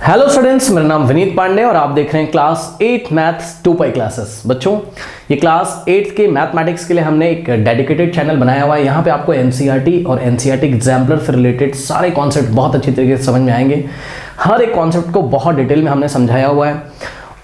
Hello students, मेरा नाम विनीत पांडे और आप देख रहे हैं क्लास 8 मैथ्स 2 पाई क्लासेस। बच्चों, ये क्लास 8 के मैथमेटिक्स के लिए हमने एक डेडिकेटेड चैनल बनाया हुआ है। यहाँ पे आपको एनसीईआरटी और एनसीईआरटी एग्जाम्पलर से रिलेटेड सारे कॉन्सेप्ट बहुत अच्छी तरीके से समझ में आएंगे। हर एक कॉन्सेप्ट को बहुत डिटेल में हमने समझाया हुआ है।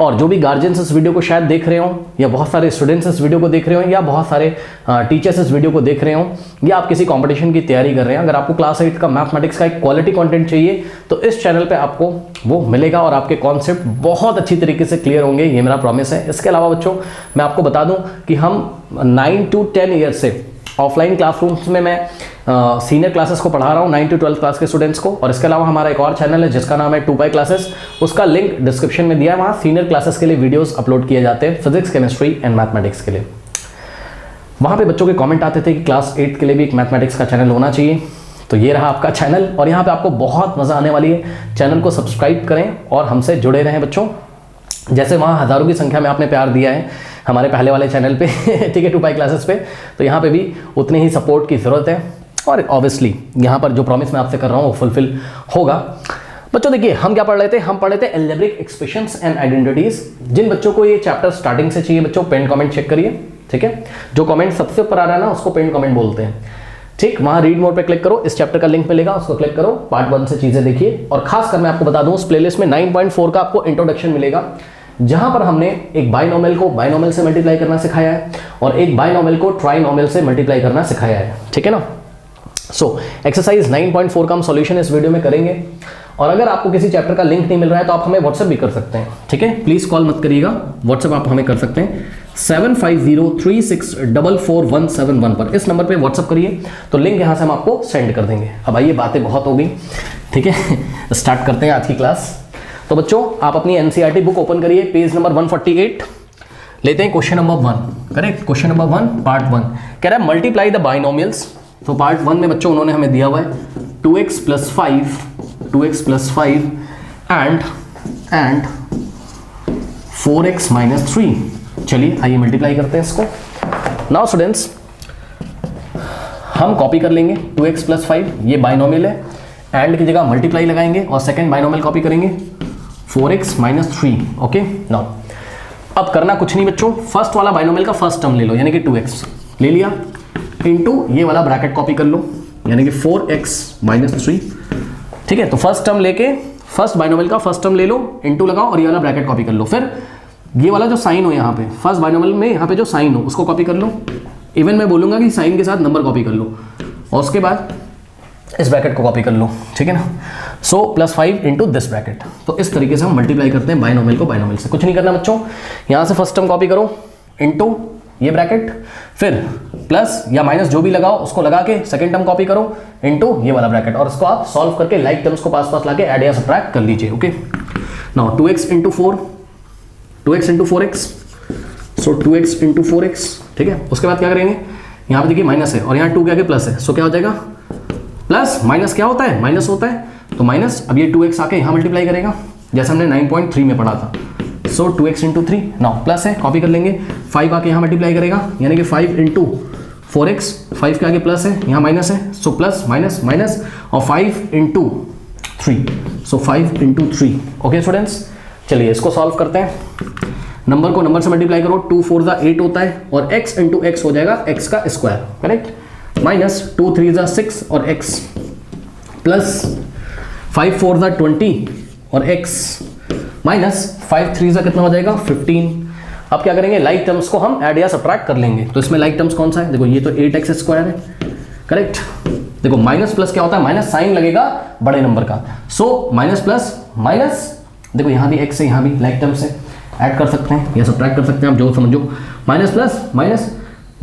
और जो भी गार्जियंस इस वीडियो को शायद देख रहे हो, या बहुत सारे स्टूडेंट्स इस वीडियो को देख रहे हो, या बहुत सारे टीचर्स इस वीडियो को देख रहे हो, या आप किसी कंपटीशन की तैयारी कर रहे हैं, अगर आपको क्लास 8 का मैथमेटिक्स का एक क्वालिटी कंटेंट चाहिए तो इस चैनल पे आपको वो मिलेगा और आपके कॉन्सेप्ट बहुत अच्छी तरीके से क्लियर होंगे, ये मेरा प्रॉमिस है। इसके अलावा बच्चों, मैं आपको बता दूं कि हम 9 to 10 ईयर से ऑफलाइन क्लासरूम्स में मैं सीनियर क्लासेस को पढ़ा रहा हूँ, 9 to 12 क्लास के स्टूडेंट्स को। और इसके अलावा हमारा एक और चैनल है जिसका नाम है 2 पाई क्लासेस, उसका लिंक डिस्क्रिप्शन में दिया है। वहाँ सीनियर क्लासेस के लिए वीडियोस अपलोड किए जाते हैं, फिजिक्स, केमिस्ट्री एंड मैथमेटिक्स के लिए। वहाँ पे बच्चों के कमेंट आते थे कि क्लास 8 के लिए भी एक मैथमेटिक्स का चैनल होना चाहिए, तो ये रहा आपका चैनल। और यहाँ पर आपको बहुत मज़ा आने वाली है। चैनल को सब्सक्राइब करें और हमसे जुड़े रहें बच्चों। जैसे वहाँ हज़ारों की संख्या में आपने प्यार दिया है हमारे पहले वाले चैनल पे ठीक है, 2 पाई क्लासेस पे, तो यहाँ पे भी उतनी ही सपोर्ट की ज़रूरत है। और ऑब्वियसली यहाँ पर जो प्रॉमिस मैं आपसे कर रहा हूँ वो फुलफिल होगा। बच्चों देखिए, हम क्या पढ़ रहे थे? हम पढ़ रहे थे अलजेब्रिक एक्सप्रेशंस एंड आइडेंटिटीज। जिन बच्चों को ये चैप्टर स्टार्टिंग से चाहिए बच्चों, पेन कमेंट चेक करिए, ठीक है। जो कमेंट सबसे ऊपर आ रहा है ना, उसको पेन कमेंट बोलते हैं, ठीक। वहाँ रीड मोड पे क्लिक करो, इस चैप्टर का लिंक मिलेगा, उसको क्लिक करो, पार्ट 1 से चीज़ें देखिए। और खासकर मैं आपको बता दूँ, उस प्लेलिस्ट में 9.4 का आपको इंट्रोडक्शन मिलेगा, जहां पर हमने एक बाइनोमियल को बाइनोमियल से मल्टीप्लाई करना सिखाया है और एक बाइनोमियल को ट्राइनोमियल से मल्टीप्लाई करना सिखाया है, ठीक है ना। सो एक्सरसाइज 9.4 का हम सॉल्यूशन इस वीडियो में करेंगे। और अगर आपको किसी चैप्टर का लिंक नहीं मिल रहा है तो आप हमें व्हाट्सएप भी कर सकते हैं, ठीक है। प्लीज कॉल मत करिएगा, व्हाट्सएप आप हमें कर सकते हैं 7503644171 पर। इस नंबर पे व्हाट्सएप करिए तो लिंक यहां से हम आपको सेंड कर देंगे। अब आइए, बातें बहुत हो गई, ठीक है, स्टार्ट करते हैं आज की क्लास। तो बच्चों, आप अपनी एनसीईआरटी बुक ओपन करिए, पेज नंबर 148 लेते हैं। Question number 1, correct. Question number 1 part 1 कह रहा है मल्टीप्लाई द बाइनोमियल्स। तो पार्ट 1 में बच्चों उन्होंने हमें दिया हुआ है 2x + 5 एंड 4x - 3। चलिए आइए मल्टीप्लाई करते हैं इसको। नाउ स्टूडेंट्स, हम कॉपी कर लेंगे 2x + 5, ये बाइनोमियल है, एंड की जगह मल्टीप्लाई लगाएंगे और सेकंड बाइनोमियल कॉपी करेंगे 4x - 3। ओके, नाउ अब करना कुछ नहीं बच्चों, फर्स्ट वाला बाइनोमियल का फर्स्ट टर्म ले लो, यानी कि 2x ले लिया, इनटू ये वाला ब्रैकेट कॉपी कर लो, यानी कि 4x - 3, ठीक है। तो फर्स्ट टर्म लेके फर्स्ट बाइनोमियल का फर्स्ट टर्म ले लो, इनटू लगाओ और ये वाला ब्रैकेट कॉपी कर लो। फिर ये वाला जो साइन हो यहाँ पे, फर्स्ट बाइनोमियल में यहाँ पे जो साइन हो उसको कॉपी कर लो। इवन मैं बोलूंगा कि साइन के साथ नंबर कॉपी कर लो और उसके बाद इस ब्रैकेट को कॉपी कर लो, ठीक है ना। सो +5 इंटू दिस ब्रैकेट। तो इस तरीके से हम मल्टीप्लाई करते हैं बाइनोमियल को बाइनोमियल से। कुछ नहीं करना बच्चों, यहाँ से फर्स्ट टर्म कॉपी करो, इंटू ये ब्रैकेट, फिर प्लस या माइनस जो भी लगाओ उसको लगा के सेकंड टर्म कॉपी करो, इंटू ये वाला ब्रैकेट, और इसको आप सॉल्व करके लाइक टर्म्स को पास पास लाके ऐड या सब्ट्रैक्ट कर लीजिए। Okay, now 2x × 4, 2x × 4x, सो 2x × 4x, ठीक है। उसके बाद क्या करेंगे, यहाँ पे देखिए माइनस है और यहाँ 2 के आगे प्लस है, सो क्या हो जाएगा, प्लस माइनस क्या होता है, माइनस होता है, तो माइनस। अब ये 2x आके यहाँ मल्टीप्लाई करेगा जैसे हमने 9.3 में पढ़ा था, सो 2x × 3, नाउ प्लस है, कॉपी कर लेंगे, 5 आके यहाँ मल्टीप्लाई करेगा, यानी कि 5 × 4x, 5 के आगे प्लस है, यहाँ माइनस है, सो प्लस माइनस माइनस, और 5 × 3, सो 5 × 3। ओके स्टूडेंट्स, चलिए इसको सॉल्व करते हैं। नंबर को नंबर से मल्टीप्लाई करो, 2 4 = 8 होता है और x × x हो जाएगा x का स्क्वायर, करेक्ट, माइनस 2 3 = 6 और x, प्लस 5 4 = 20 और x, माइनस 5 3 = कितना हो जाएगा, 15। अब क्या करेंगे, लाइक टर्म्स को हम ऐड या सब्ट्रैक्ट कर लेंगे। तो इसमें लाइक टर्म्स कौन सा है, देखो ये तो 8x² है, करेक्ट। देखो माइनस प्लस क्या होता है, माइनस साइन लगेगा बड़े नंबर का, सो माइनस प्लस माइनस, देखो यहाँ भी x है, यहाँ भी लाइक टर्म्स है, ऐड कर सकते हैं या सब्ट्रैक्ट कर सकते हैं, आप जो समझो। माइनस प्लस माइनस,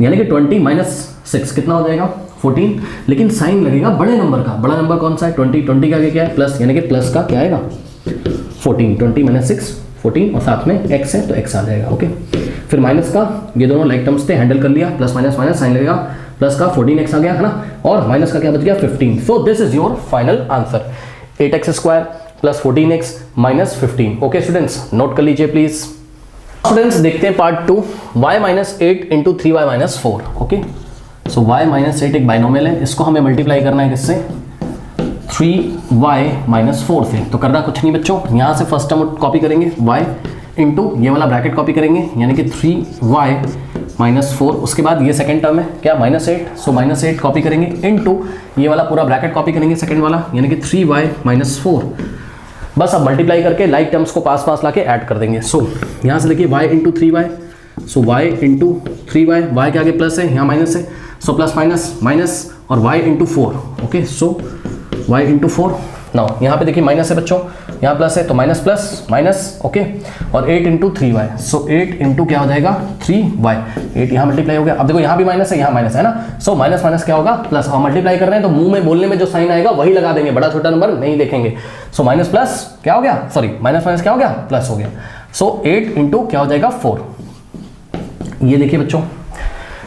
यानी कि 20 - 6 कितना हो जाएगा, 14, लेकिन साइन लगेगा बड़े नंबर का। बड़ा नंबर कौन सा है, 20 का आगे क्या है, प्लस, यानी कि प्लस का क्या आएगा, 14, 20 - 6 14, और साथ में x है तो x आ जाएगा। ओके, फिर माइनस का, ये दोनों लाइक टर्म्स थे, हैंडल कर लिया, प्लस माइनस माइनस साइन लगेगा, प्लस का 14x आ गया, है ना, और माइनस का क्या बच गया, 15। सो this is your final answer, 8x² + 14x - 15। Okay students, note कर लीजिए प्लीज। स्टूडेंट्स देखते हैं part 2, y - 8 × 3y - 4। Okay, so y - 8 एक बाइनोमियल है, इसको हमें मल्टीप्लाई करना है किससे, 3y माइनस 4 से। तो करना कुछ नहीं बच्चों, यहाँ से फर्स्ट टर्म कॉपी करेंगे y इंटू ये वाला ब्रैकेट कॉपी करेंगे, यानी कि 3y माइनस 4। उसके बाद ये सेकंड टर्म है क्या, -8, सो -8 कॉपी करेंगे इंटू ये वाला पूरा ब्रैकेट कॉपी करेंगे सेकंड वाला, यानी कि 3y माइनस 4। बस अब मल्टीप्लाई करके लाइक टर्म्स को पास पास लाके ऐड कर देंगे। सो यहाँ से देखिए y इंटू 3y, सो y इंटू 3y, y के आगे प्लस है, यहाँ माइनस है, सो प्लस माइनस माइनस और y into 4। Okay, so y into 4। Now यहाँ पे देखिए माइनस है बच्चों, यहाँ प्लस है तो माइनस प्लस माइनस, ओके, और 8 इंटू 3y, सो 8 इंटू क्या हो जाएगा 3y, 8 यहाँ मल्टीप्लाई हो गया। अब देखो यहाँ भी माइनस है, यहाँ माइनस है ना, सो माइनस माइनस क्या होगा प्लस, और मल्टीप्लाई कर रहे हैं तो मुंह में बोलने में जो साइन आएगा वही लगा देंगे, बड़ा छोटा नंबर नहीं देखेंगे। सो माइनस प्लस क्या हो गया, सॉरी माइनस माइनस क्या हो गया, प्लस हो गया। सो 8 इंटू क्या हो जाएगा 4। ये देखिए बच्चों,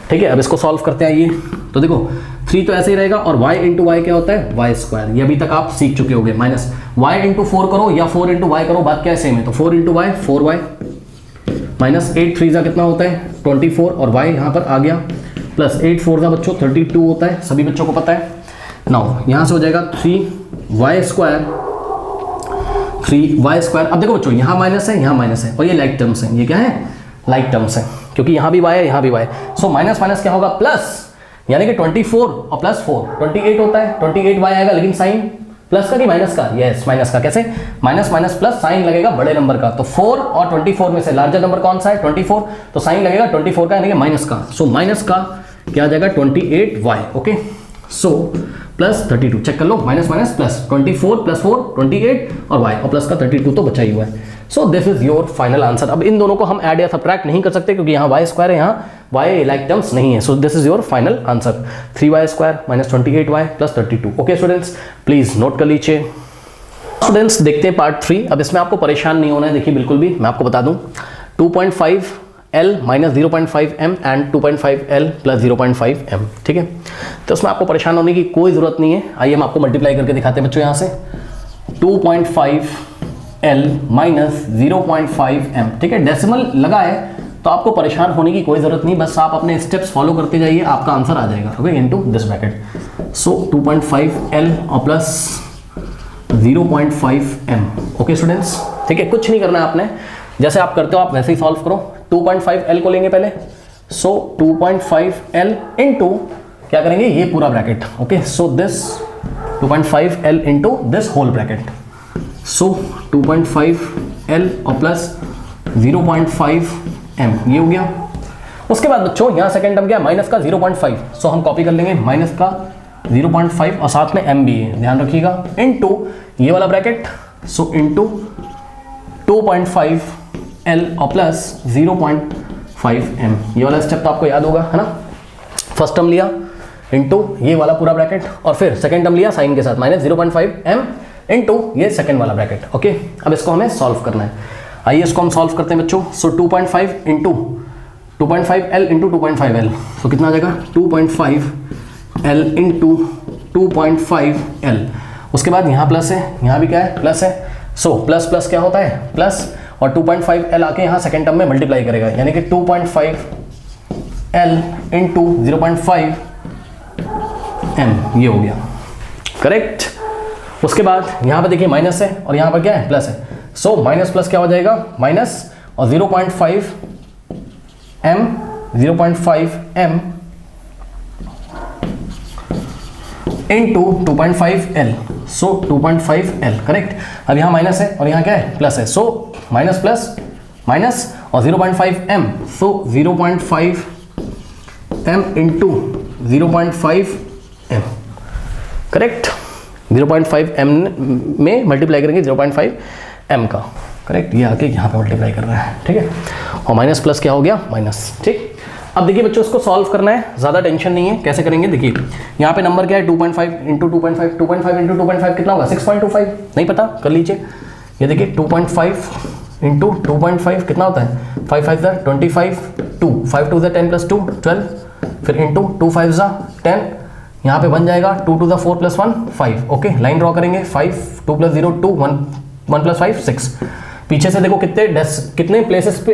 ठीक है, अब इसको सॉल्व करते हैं। ये तो देखो 3 तो ऐसे ही रहेगा, और y इंटू वाई क्या होता है, वाई स्क्वायर, ये अभी तक आप सीख चुके होंगे। माइनस y इंटू 4 करो या 4 इंटू वाई करो, बात क्या है सेम है, तो 4 इंटू वाई 4y, माइनस 8 3 जा कितना होता है 24, और y यहाँ पर आ गया, प्लस 8 4 जा बच्चों 32 होता है, सभी बच्चों को पता है। नाउ यहाँ से हो जाएगा 3y स्क्वायर, 3y स्क्वायर। अब देखो बच्चों यहाँ माइनस है, यहाँ माइनस है, और ये लाइक टर्म्स है, ये क्या है लाइक टर्म्स है, क्योंकि यहाँ भी y है यहाँ भी y। सो माइनस माइनस क्या होगा प्लस, यानी कि 24 और प्लस 4 28 होता है, 28y आएगा, लेकिन साइन प्लस का कि माइनस का, यस माइनस का। कैसे, माइनस माइनस प्लस साइन लगेगा बड़े नंबर का, तो 4 और 24 में से लार्जर नंबर कौन सा है 24, तो साइन लगेगा 24 का, यानी कि माइनस का। सो माइनस का क्या आ जाएगा 28y, okay, so plus 32, check कर लो, माइनस माइनस प्लस 24 प्लस 4 28 और y, और प्लस का 32 तो बचा ही हुआ है। सो this is your final answer. अब इन दोनों को हम ऐड या सब्ट्रैक्ट नहीं कर सकते, क्योंकि यहाँ y स्क्वायर है, यहाँ y लाइक टर्म्स नहीं है। सो this is your final answer, 3y square minus 28y plus 32। Okay students, please note कर लीजिए। स्टूडेंट्स देखते हैं पार्ट 3। अब इसमें आपको परेशान नहीं होना है, देखिए बिल्कुल भी, मैं आपको बता दूं 2.5L minus 0.5M and 2.5L plus 0.5M, ठीक है। तो उसमें आपको परेशान होने की कोई ज़रूरत नहीं है। आइए हम आपको मल्टीप्लाई करके दिखाते हैं बच्चों। यहाँ से 2.5L माइनस 0.5M, ठीक है, डेसिमल लगा है तो आपको परेशान होने की कोई ज़रूरत नहीं, बस आप अपने स्टेप्स फॉलो करते जाइए, आपका आंसर आ जाएगा। Okay, into this bracket. So 2.5L और प्लस 0.5M। ओके स्टूडेंट्स, ठीक है, कुछ नहीं करना है आपने, जैसे आप करते हो आप वैसे ही सॉल्व करो। 2.5L को लेंगे पहले, सो 2.5L इंटू क्या करेंगे ये पूरा bracket. Okay, so this 2.5L into this whole bracket. So 2.5L और प्लस 0.5M, ये हो गया। उसके बाद बच्चों यहाँ सेकंड टर्म क्या, माइनस का 0.5, सो हम कॉपी कर लेंगे माइनस का 0.5 और साथ में M भी है, ध्यान रखिएगा, इनटू ये वाला ब्रैकेट, सो इनटू 2.5L और प्लस 0.5M। ये वाला स्टेप तो आपको याद होगा, है ना। फर्स्ट टर्म लिया इनटू ये वाला पूरा ब्रैकेट, और फिर सेकंड टर्म लिया साइन के साथ, माइनस 0.5M इनटू ये सेकंड वाला ब्रैकेट। ओके, अब इसको हमें सॉल्व करना है। आइए इसको हम सॉल्व करते हैं बच्चों। सो 2.5 इंटू 2.5L इंटू 2.5L, सो कितना आ जाएगा 2.5L इंटू 2.5L। उसके बाद यहाँ प्लस है, यहाँ भी क्या है प्लस है, सो प्लस प्लस क्या होता है प्लस, और 2.5L आके यहाँ सेकेंड टर्म में मल्टीप्लाई करेगा, यानी कि 2.5L इंटू 0.5M, ये हो गया करेक्ट। उसके बाद यहाँ पे देखिए माइनस है और यहाँ पर क्या है प्लस है, सो माइनस प्लस क्या हो जाएगा माइनस और 0.5M इंटू 2.5L, सो 2.5L करेक्ट। अब यहाँ माइनस है और यहाँ क्या है प्लस है, सो माइनस प्लस माइनस और 0.5M, सो 0.5M into 0.5M correct. 0.5M में मल्टीप्लाई करेंगे 0.5M का, करेक्ट। ये आके यहाँ पे मल्टीप्लाई कर रहा है, ठीक है, और माइनस प्लस क्या हो गया माइनस, ठीक। अब देखिए बच्चों इसको सॉल्व करना है, ज़्यादा टेंशन नहीं है। कैसे करेंगे, देखिए यहाँ पे नंबर क्या है 2.5 इंटू 2.5, 2.5 इंटू 2.5 कितना होगा 6.25, नहीं पता कर लीजिए। ये देखिए 2.5 इंटू 2.5 कितना होता है 5 5 ज़ा 25, 2 5 2 ज़ा 10 प्लस 2 12, फिर इंटू 2 5 ज़ा 10, यहाँ पे बन जाएगा 2 2 ज़ा 4 प्लस 1 5। ओके, लाइन ड्रॉ करेंगे 5 2 प्लस 0 2 1 प्लस 5 6। पीछे से देखो कितने प्लेसेस पे,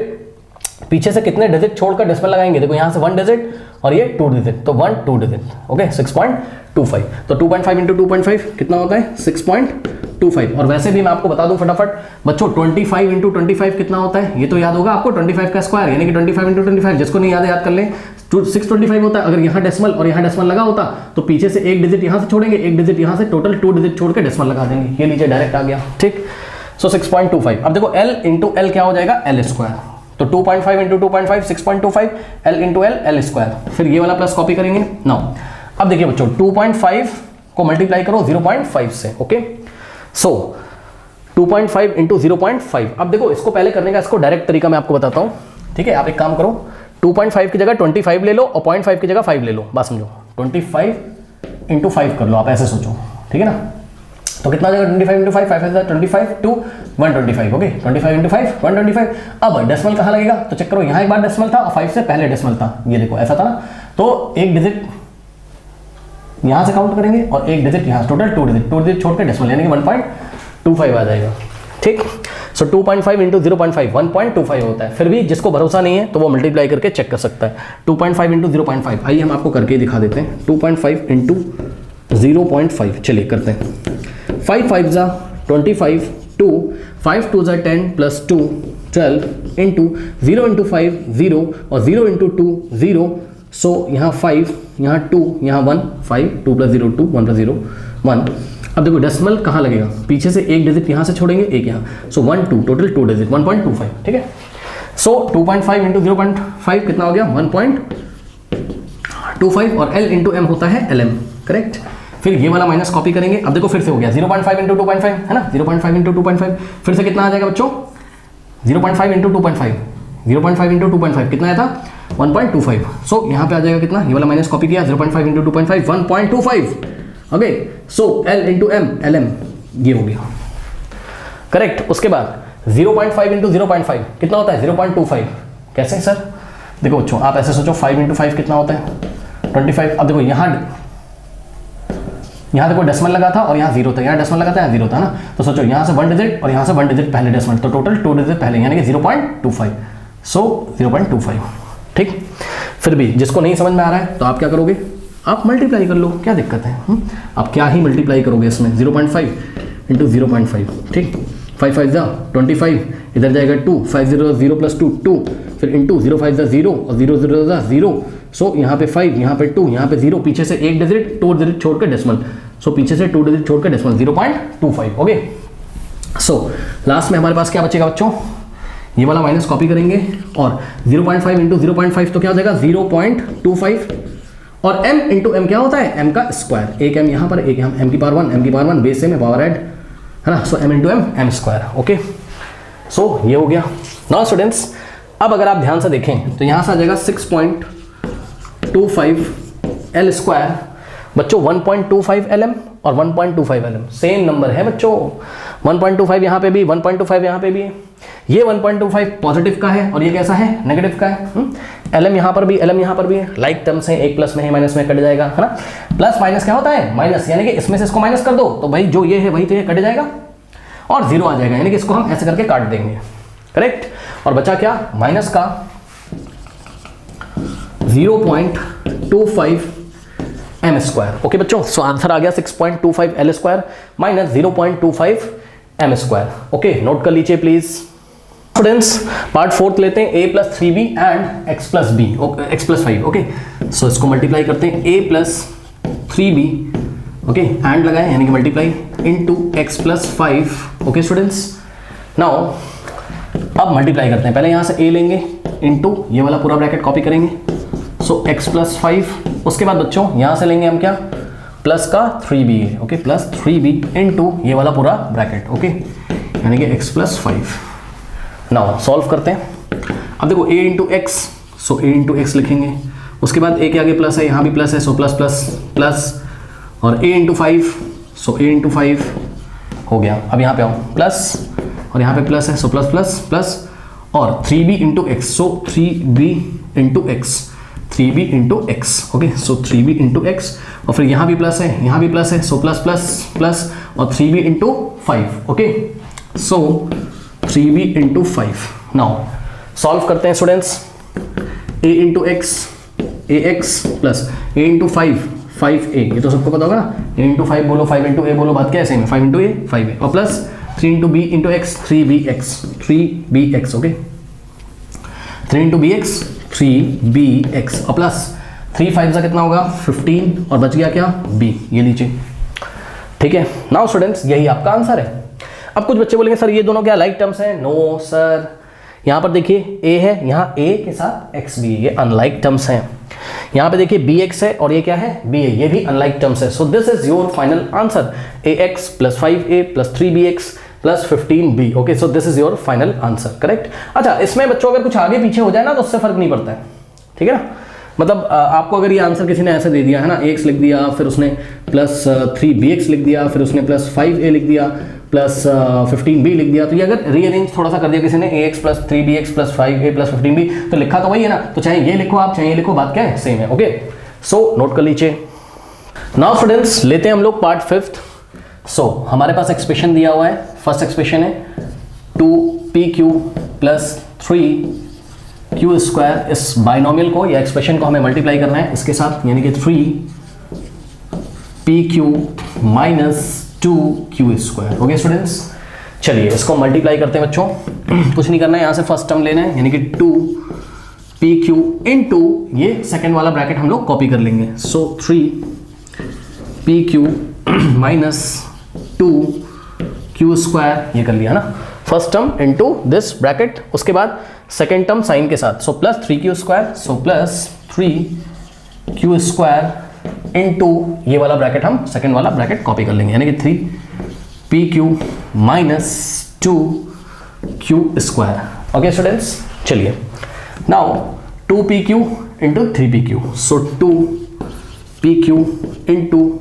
पीछे से कितने डिजिट छोड़कर डेसिमल लगाएंगे, देखो यहाँ से 1 डिजिट और ये 2 डिजिट, तो 1 2 डिजिट, ओके 6.25। तो 2.5 इंटू 2.5 कितना होता है 6.25। और वैसे भी मैं आपको बता दूं फटाफट बच्चों 25 इंटू 25 कितना होता है, ये तो याद होगा आपको 25 का स्क्वायर यानी कि 25 इंटू 25, जिसको नहीं याद है याद कर लें 625 होता है। अगर यहाँ डेसिमल और यहाँ डेसिमल लगा होता तो पीछे से एक डिजिट यहाँ से छोड़ेंगे, एक डिजिट यहाँ से, टोटल 2 डिजिट छोड़ के डेसिमल लगा देंगे, ये नीचे डायरेक्ट आ गया, ठीक। सो 6.25। अब देखो L इंटू L क्या हो जाएगा L स्क्वायर, तो 2.5 into 2.5 6.25, L into L L square. फिर ये वाला प्लस कॉपी करेंगे नाउ। अब देखिए बच्चों 2.5 को मल्टीप्लाई करो 0.5 से, ओके। सो 2.5 इंटू 0.5। अब देखो इसको पहले करने का इसको डायरेक्ट तरीका मैं आपको बताता हूँ, ठीक है। आप एक काम करो 2.5 की जगह 25 ले लो और 0.5 की जगह 5 ले लो, बात समझो। 25 इंटू 5 कर लो, आप ऐसे सोचो, ठीक है ना। तो कितना आ जाएगा 25 इंटू 5, 25 टू 125, ओके 25 इंटू 5 125। अब डेसिमल कहाँ लगेगा तो चेक करो, यहाँ एक बार डेसिमल था और 5 से पहले डेसिमल था, ये देखो ऐसा था ना। तो एक डिजिट यहाँ से काउंट करेंगे और एक डिजिट यहाँ, टोटल 2 डिजिट छोड़ के डेसिमल यानी कि 1.25 आ जाएगा, ठीक। सो 2.5 इंटू 0.5 1.25 होता है। फिर भी जिसको भरोसा नहीं है तो वो मल्टीप्लाई करके चेक कर सकता है। 2.5 इंटू 0.5, आइए हम आपको करके दिखा देते हैं। 2.5 इंटू 0.5, चलिए करते हैं। 5 5 जा 25, 2 5 2 जा 10 प्लस 2 12 इंटू 0 इंटू 5 0 और 0 इंटू 2 0। सो यहाँ 5 यहाँ 2 यहाँ 1, 5 2 प्लस 0 2 1 प्लस 0 1। अब देखो डेसिमल कहाँ लगेगा, पीछे से एक डिजिट यहाँ से छोड़ेंगे, एक यहाँ, सो 1 2 टोटल 2 डिजिट 1.25, ठीक है। सो 2.5 इंटू 0.5 कितना हो गया 1.25 और L इंटू M होता है LM, करेक्ट। फिर ये वाला माइनस कॉपी करेंगे। अब देखो फिर से हो गया 0.5 इंटू 2.5 है ना, 0.5 इंटू 2.5 फिर से कितना आ जाएगा बच्चों 0.5 इंटू 2.5, 0.5 इंटू 2.5 कितना आया था 1.25। सो यहाँ पे आ जाएगा कितना, ये वाला माइनस कॉपी किया 0.5 इंटू 2.5 1.25, ओके। सो L इंटू M LM ये हो गया, करेक्ट। उसके बाद 0.5 इंटू 0.5 कितना होता है 0.25, कैसे सर, देखो बच्चों आप ऐसे सोचो 5 इंटू 5 कितना होता है 25। अब देखो यहाँ देखो डेसिमल लगा था और यहाँ 0 था, यहाँ डेसिमल लगा था यहाँ 0 था ना, तो सोचो यहाँ से 1 डिजिट और यहाँ से 1 डिजिट पहले डेसिमल, तो टोटल 2 डिजिट पहले यानी कि 0.25, सो 0.25, ठीक। फिर भी जिसको नहीं समझ में आ रहा है तो आप क्या करोगे, आप मल्टीप्लाई कर लो, क्या दिक्कत है। आप क्या ही मल्टीप्लाई करोगे इसमें 0.5 इंटू 0.5, ठीक। 5 5 जा 25, इधर जाएगा 2 5 0 0 प्लस 2 2, फिर इंटू 0 5 जा 0 और 0 0 जा 0। सो यहाँ पे 5 यहाँ पे 2 यहाँ पे 0, पीछे से एक डिजिट 2 डिजिट छोड़ के डेसिमल, सो पीछे से 2 डिजिट छोड़ के डेसिमल 0.25, ओके। सो लास्ट में हमारे पास क्या बचेगा बच्चों, ये वाला माइनस कॉपी करेंगे और 0.5 इंटू 0.5 तो क्या हो जाएगा 0.25 और m इंटू m क्या होता है m का स्क्वायर, एक m यहाँ पर एक यहाँ, m की पावर 1 m की पावर 1 बेस से में पावर ऐड है ना, so m into m square, okay. So ये हो गया। नाउ स्टूडेंट्स अब अगर आप ध्यान से देखें तो यहाँ से आ जाएगा 6.25 L स्क्वायर बच्चों, 1.25 LM और 1.25 LM सेम नंबर है बच्चों, 1.25 यहाँ पे भी 1.25 यहाँ पे भी, ये 1.25 पॉजिटिव का है और ये कैसा है नेगेटिव का है। LM यहाँ पर भी LM यहाँ पर भी है, लाइक टर्म्स है, एक प्लस में है माइनस में कट जाएगा है ना। प्लस माइनस क्या होता है माइनस, यानी कि इसमें से इसको माइनस कर दो तो भाई जो ये है वही तो ये कट जाएगा और 0 आ जाएगा, यानी कि इसको हम ऐसे करके काट देंगे, करेक्ट। और बचा क्या माइनस का 0.25 m स्क्वायर, ओके बच्चों। सो आंसर आ गया 6.25 L square minus 0.25 m square, okay. Note कर लीजिए प्लीज स्टूडेंट्स। पार्ट 4 लेते हैं a plus 3b and x plus b, x plus 5, okay. So इसको मल्टीप्लाई करते हैं a plus 3b, okay, and लगाए यानी कि multiply into x plus 5, okay students. Now अब मल्टीप्लाई करते हैं, पहले यहाँ से a लेंगे इनटू ये वाला पूरा ब्रैकेट कॉपी करेंगे, सो x प्लस 5। उसके बाद बच्चों यहाँ से लेंगे हम क्या प्लस का 3b, okay, plus 3b into ये वाला पूरा ब्रैकेट, ओके, यानी कि x प्लस 5। नाउ सॉल्व करते हैं। अब देखो a into x, so a into x लिखेंगे, उसके बाद a के आगे प्लस है, यहाँ भी प्लस है, सो प्लस प्लस प्लस, और a into 5, so a into 5 हो गया। अब यहाँ पे आओ प्लस और यहाँ पे प्लस है, सो प्लस प्लस प्लस, और 3b into x, so 3b into x, 3b into x, okay, so 3b into x, और फिर यहाँ भी प्लस है, यहाँ भी प्लस है, सो प्लस प्लस प्लस, और 3b into 5, okay, so 3b into 5। Now solve करते हैं students. a into x A x plus A into 5 5a, ये तो सबको पता होगा ना, ए इंटू 5 बोलो 5 इंटू ए बोलो, बात क्या है सेम है, 5 इंटू ए 5a और plus 3 into b into x 3bx okay, 3 into b x 3bx और प्लस 3 5 का कितना होगा 15 और बच गया क्या b, ये लीजिए। ठीक है, नाउ स्टूडेंट्स यही आपका आंसर है। अब कुछ बच्चे बोलेंगे सर ये दोनों क्या लाइक टर्म्स हैं? नो सर, यहाँ पर देखिए a है, यहाँ a के साथ x भी है, ये अनलाइक टर्म्स हैं। यहाँ पे देखिए bx है और ये क्या है b है, ये भी अनलाइक टर्म्स है। सो this is your final answer, ax plus 5a plus 3bx plus 15b। Okay, so this is your final answer, correct. अच्छा, इसमें बच्चों अगर कुछ आगे पीछे हो जाए ना तो उससे फर्क नहीं पड़ता है, ठीक है ना। मतलब आपको अगर ये आंसर किसी ने ऐसे दे दिया है ना, ax लिख दिया, फिर उसने प्लस 3bx लिख दिया, फिर उसने प्लस 5a लिख दिया, प्लस 15b लिख दिया, तो ये अगर रीअरेंज थोड़ा सा कर दिया किसी ने, ax plus 3bx plus 5a plus 15b, तो लिखा तो वही है ना, तो चाहे ये लिखो आप चाहे ये लिखो, बात क्या है सेम है। ओके, सो नोट कर लीजिए। नाउ स्टूडेंट्स लेते हैं हम लोग पार्ट 5th। सो हमारे पास एक्सप्रेशन दिया हुआ है, फर्स्ट एक्सप्रेशन है 2pq प्लस 3q स्क्वायर, इस बाइनोमियल को या एक्सप्रेशन को हमें मल्टीप्लाई करना है इसके साथ, यानी कि 3pq minus 2q square. Okay students, चलिए इसको मल्टीप्लाई करते हैं बच्चों, कुछ नहीं करना है, यहां से फर्स्ट टर्म लेना है, यानी कि 2pq इनटू ये सेकंड वाला ब्रैकेट हम लोग कॉपी कर लेंगे। सो 3pq माइनस 2q स्क्वायर, ये कर लिया ना, first term into this bracket, उसके बाद सेकेंड टर्म साइन के साथ, so plus 3q square, so plus 3q square into ये वाला ब्रैकेट हम सेकेंड वाला ब्रैकेट कॉपी कर लेंगे, यानी कि 3pq minus 2q square. Okay students, चलिए नाउ 2pq इंटू 3pq, सो 2pq इंटू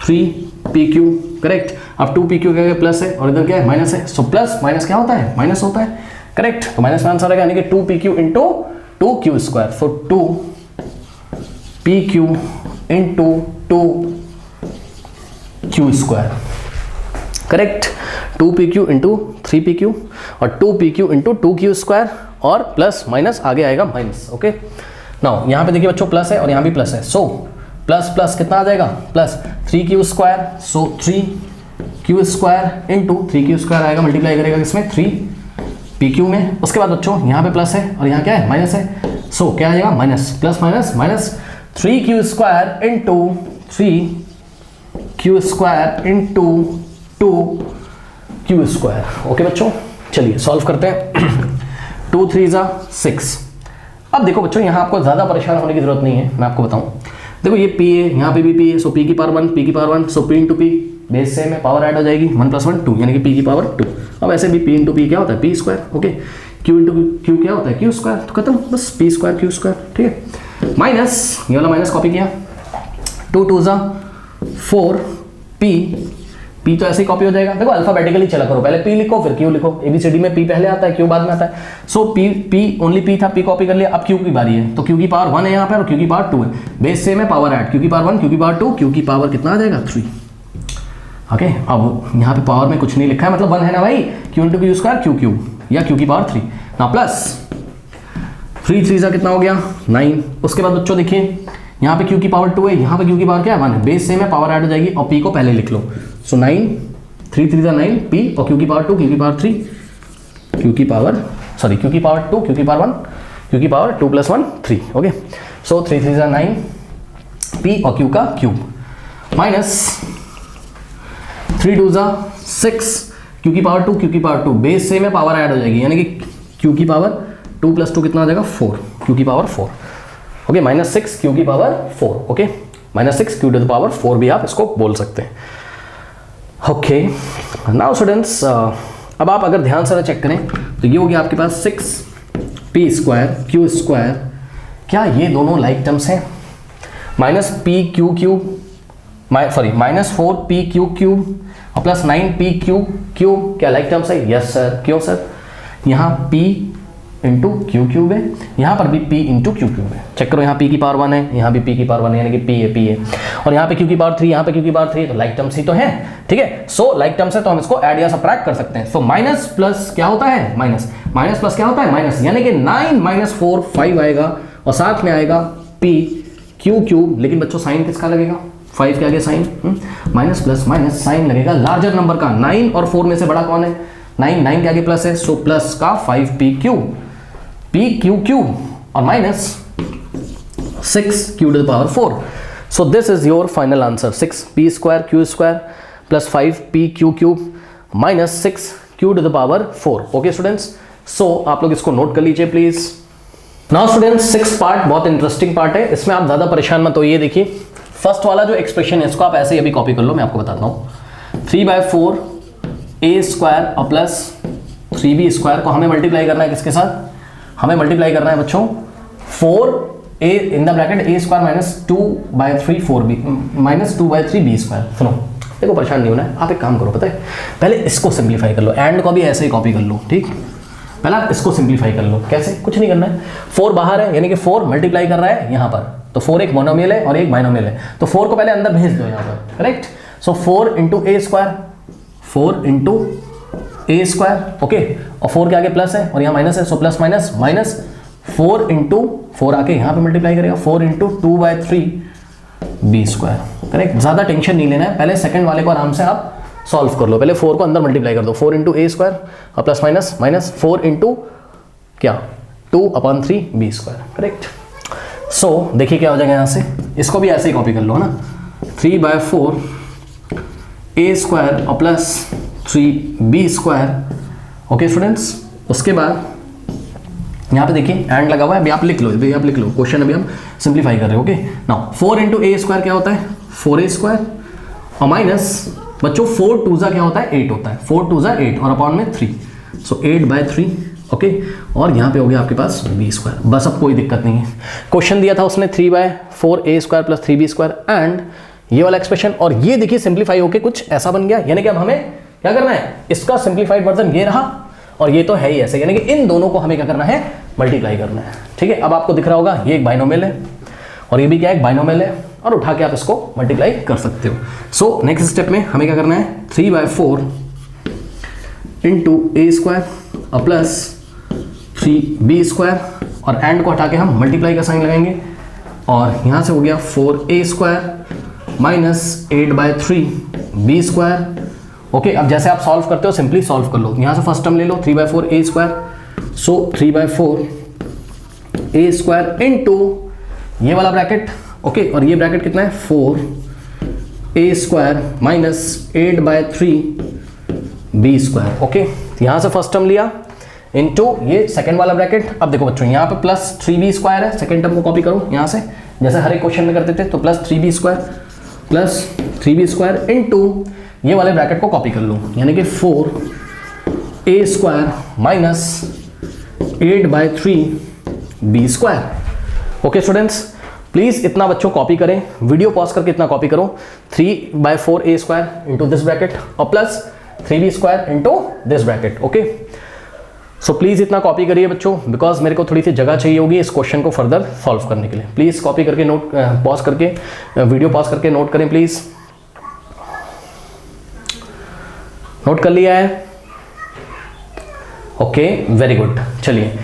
3pq, करेक्ट। अब 2pq क्या प्लस है और इधर क्या है माइनस है, सो प्लस माइनस क्या होता है माइनस होता है, करेक्ट। तो माइनस का आंसर आएगा, यानी कि 2pq इंटू 2q स्क्वायर, सो 2pq into 2q square, correct. 2pq into 3pq और 2pq इंटू 2q स्क्वायर और प्लस माइनस आगे आएगा माइनस। ओके, नाउ यहाँ पे देखिए बच्चों प्लस है और यहाँ भी प्लस है, सो प्लस प्लस कितना आ जाएगा प्लस 3q स्क्वायर, सो 3q square into 3q square आएगा, मल्टीप्लाई करेगा किसमें 3pq में। उसके बाद बच्चों यहाँ पे प्लस है और यहाँ क्या है माइनस है, सो क्या आ जाएगा minus plus minus minus 3q square into 3q square into 2q square. Okay बच्चों, चलिए सॉल्व करते हैं। 2 3 6। अब देखो बच्चों, यहाँ आपको ज़्यादा परेशान होने की जरूरत नहीं है, मैं आपको बताऊँ। देखो ये p है, यहाँ पे भी p है, सो p की पावर 1 p की पावर 1, सो p इंटू p, बेस से में पावर ऐड हो जाएगी 1 + 1 2, यानी कि p की पावर 2। अब ऐसे भी p इंटू p क्या होता है p square, okay, q into q क्या होता है q स्क्वायर, तो खत्म बस p स्क्वायर q स्क्वायर, ठीक है। माइनस, ये वाला माइनस कॉपी किया, 2 2 4 p तो ऐसे ही कॉपी हो जाएगा। देखो अल्फाबेटिकली चला करो, पहले p लिखो फिर q लिखो, ABCD में p पहले आता है q बाद में आता है। सो p ओनली p था, p कॉपी कर लिया। अब q की बारी है, तो q की पावर 1 है यहाँ पे और q की पावर 2 है, बेस से में पावर ऐड, q की पावर 1 q की पावर 2, q की पावर कितना आ जाएगा 3। ओके, अब यहाँ पे पावर में कुछ नहीं लिखा है, मतलब 1 है ना भाई, q into q square q या q की पावर 3 ना, प्लस 3 3 कितना हो गया 9। उसके बाद बच्चों देखिए यहाँ पे q की पावर 2 है, यहाँ पे q की पावर क्या है 1 है, बेस सेम है पावर ऐड हो जाएगी और p को पहले लिख लो। सो 9 3 3 9 p और q की पावर 2 q की पावर 3 q की पावर 2 q की पावर 1 q की पावर 2 + 1 3। ओके, सो 3 3 9 p और q का क्यूब माइनस 3 2 6 q की पावर 2 q की पावर 2, बेस सेम है पावर ऐड हो जाएगी, यानी कि q की पावर 2 + 2 कितना आ जाएगा 4 q की पावर 4। ओके, माइनस 6 q की power 4। Okay, minus 6 q to the power 4 भी आप इसको बोल सकते हैं। ओके, नाउ स्टूडेंट्स अब आप अगर ध्यान से चेक करें तो ये हो गया आपके पास 6p स्क्वायर q स्क्वायर, क्या ये दोनों लाइक टर्म्स हैं? Minus p q cube, sorry minus 4p q cube और प्लस 9p q क्यूब, क्या लाइक टर्म्स है? Yes sir. क्यों सर? यहाँ p इंटू क्यू क्यूब है, यहाँ पर भी p इंटू क्यू क्यूब है। चेक करो, यहाँ p की पावर 1 है, यहाँ भी p की पावर 1 है, यानी कि p है, और यहाँ पे q की पावर 3, यहाँ पे q की पावर 3, तो लाइक टर्म्स ही तो है, ठीक है। सो लाइक टर्म्स है तो हम इसको ऐड या सबट्रैक्ट कर सकते हैं। सो माइनस प्लस क्या होता है माइनस, माइनस प्लस क्या होता है माइनस, यानी कि 9 - 4 5 आएगा और साथ में आएगा पी क्यू क्यूब, लेकिन बच्चों साइन किसका लगेगा, 5 के आगे sign, minus plus minus sign लगेगा लार्जर नंबर का। 9 और 4 में से बड़ा कौन है, 9 के आगे प्लस है, सो प्लस का 5p cube, p q cube और minus 6 q to the power 4। So this is your final answer, 6p square q square plus 5p q cube minus 6 q to the power 4। Okay students, so आप लोग इसको note कर लीजिए please. Now students 6th part बहुत interesting part है, इसमें आप ज्यादा परेशान मत होइए। देखिए फर्स्ट वाला जो एक्सप्रेशन है इसको आप ऐसे ही अभी कॉपी कर लो, मैं आपको बताता हूं। 3/4 a स्क्वायर और प्लस 3b स्क्वायर को हमें मल्टीप्लाई करना है किसके साथ, हमें मल्टीप्लाई करना है बच्चों 4a in the bracket a square minus 2/3 4b minus 2/3 b square. सुनो देखो परेशान नहीं होना है, आप एक काम करो, पता है पहले इसको सिंप्लीफाई कर लो, एंड को भी ऐसे ही कॉपी कर लो, ठीक। पहले आप इसको सिंप्लीफाई कर लो, कैसे, कुछ नहीं करना है, 4 बाहर है यानी कि 4 मल्टीप्लाई कर रहा है यहाँ पर, तो 4 एक मोनोमियल है और एक बाइनोमियल है, तो 4 को पहले अंदर भेज दो यहाँ पर, करेक्ट। सो 4 इंटू ए स्क्वायर, 4 इंटू ए स्क्वायर, ओके, और 4 के आगे प्लस है और यहाँ माइनस है, so plus minus minus 4 into 4 आके यहाँ पे मल्टीप्लाई करेगा, 4 इंटू 2/3 बी स्क्वायर, करेक्ट। ज़्यादा टेंशन नहीं लेना है, पहले सेकंड वाले को आराम से आप सॉल्व कर लो, पहले 4 को अंदर मल्टीप्लाई कर दो, 4 इंटू ए स्क्वायर और प्लस माइनस माइनस 4 इंटू क्या 2/3 बी स्क्वायर, करेक्ट। सो देखिए क्या हो जाएगा यहाँ से, इसको भी ऐसे ही कॉपी कर लो, है ना, 3/4 ए स्क्वायर और plus 3b square. Okay students, उसके बाद यहाँ पे देखिए एंड लगा हुआ है, अभी आप लिख लो, अभी आप लिख लो, क्वेश्चन अभी हम सिंप्लीफाई कर रहे हैं। ओके नाउ 4 इंटू ए स्क्वायर क्या होता है, 4a स्क्वायर और माइनस बच्चों 4 2 क्या होता है, 8 होता है, 4 2 8 और अपॉन में 3, सो 8/3, ओके। और यहाँ पे हो गया आपके पास b स्क्वायर, बस अब कोई दिक्कत नहीं है। क्वेश्चन दिया था उसने 3/4 a square plus 3b square and ये वाला एक्सप्रेशन, और ये देखिए सिंप्लीफाई होके कुछ ऐसा बन गया, यानी कि अब हमें क्या करना है, इसका सिंप्लीफाइड वर्जन ये रहा और ये तो है ही ऐसे, यानी कि इन दोनों को हमें क्या करना है, मल्टीप्लाई करना है, ठीक है। अब आपको दिख रहा होगा ये एक बाइनोमियल है और ये भी क्या एक बाइनोमियल है, और उठा के आप इसको मल्टीप्लाई कर सकते हो। सो नेक्स्ट स्टेप में हमें क्या करना है, 3/4 इंटू ए स्क्वायर और प्लस 3b स्क्वायर और एंड को हटा के हम मल्टीप्लाई का साइन लगाएंगे, और यहाँ से हो गया 4a square minus 8/3 b square. Okay, अब जैसे आप सॉल्व करते हो सिंपली सॉल्व कर लो, यहाँ से फर्स्ट टर्म ले लो 3/4 a square, so 3/4 a square into ये वाला ब्रैकेट, ओके, और ये ब्रैकेट कितना है 4a square minus 8/3 b square. Okay, यहाँ से फर्स्ट टर्म लिया इनटू ये सेकंड वाला ब्रैकेट। अब देखो बच्चों यहाँ पे प्लस 3b स्क्वायर है, सेकंड टर्म को कॉपी करो यहाँ से, जैसे हर एक क्वेश्चन में करते थे, तो प्लस 3b स्क्वायर इनटू ये वाले ब्रैकेट को कॉपी कर लो, यानी कि 4a square minus 8/3 b square. Okay students, please इतना बच्चों कॉपी करें, वीडियो पॉज करके इतना कॉपी करो, 3/4 a square into this bracket और plus 3b square into this bracket. Okay, so please इतना कॉपी करिए बच्चों, बिकॉज मेरे को थोड़ी सी जगह चाहिए होगी इस क्वेश्चन को फर्दर सॉल्व करने के लिए। प्लीज कॉपी करके नोट पॉज करके वीडियो पॉज करके नोट करें, प्लीज नोट कर लिया है। ओके वेरी गुड, चलिए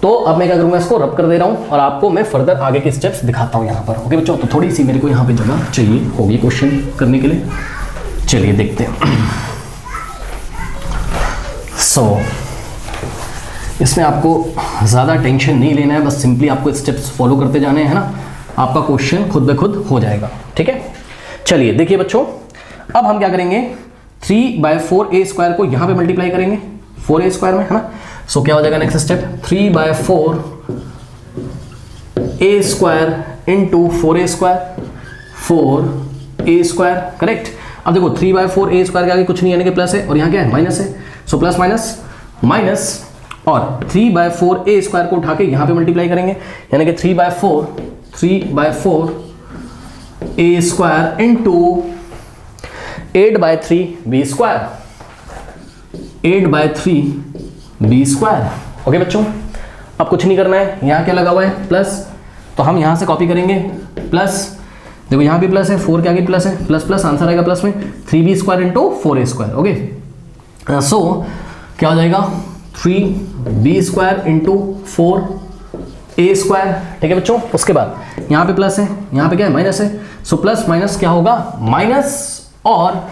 तो अब मैं क्या करूंगा, इसको रब कर दे रहा हूं और आपको मैं फर्दर आगे के स्टेप्स दिखाता हूं यहाँ पर। ओके बच्चों, तो थोड़ी सी मेरे को यहाँ पे जगह चाहिए होगी क्वेश्चन करने के लिए, चलिए देखते हैं। सो इसमें आपको ज़्यादा टेंशन नहीं लेना है, बस सिंपली आपको स्टेप्स फॉलो करते जाने हैं, ना, आपका क्वेश्चन खुद ब खुद हो जाएगा, ठीक है। चलिए देखिए बच्चों, अब हम क्या करेंगे, 3/4 a स्क्वायर को यहाँ पे मल्टीप्लाई करेंगे 4a स्क्वायर में, है ना। सो क्या हो जाएगा next step, 3/4 a square into 4a square 4a square, correct. अब देखो 3/4 a स्क्वायर के आगे कुछ नहीं, यानी कि प्लस है और यहाँ क्या है माइनस है, सो प्लस माइनस माइनस, और 3/4 a स्क्वायर को उठा के यहाँ पे मल्टीप्लाई करेंगे, यानी कि 3/4 a square into 8/3 b square, 8/3 b square. Okay बच्चों, अब कुछ नहीं करना है, यहाँ क्या लगा हुआ है प्लस, तो हम यहाँ से कॉपी करेंगे प्लस, देखो यहाँ भी प्लस है, 4 के आगे प्लस है, प्लस प्लस आंसर आएगा प्लस में 3b square into 4a square. Okay, so क्या हो जाएगा 3b square into 4a square, ठीक है बच्चों। उसके बाद यहाँ पे प्लस है, यहाँ पे क्या है माइनस है, सो प्लस माइनस क्या होगा माइनस और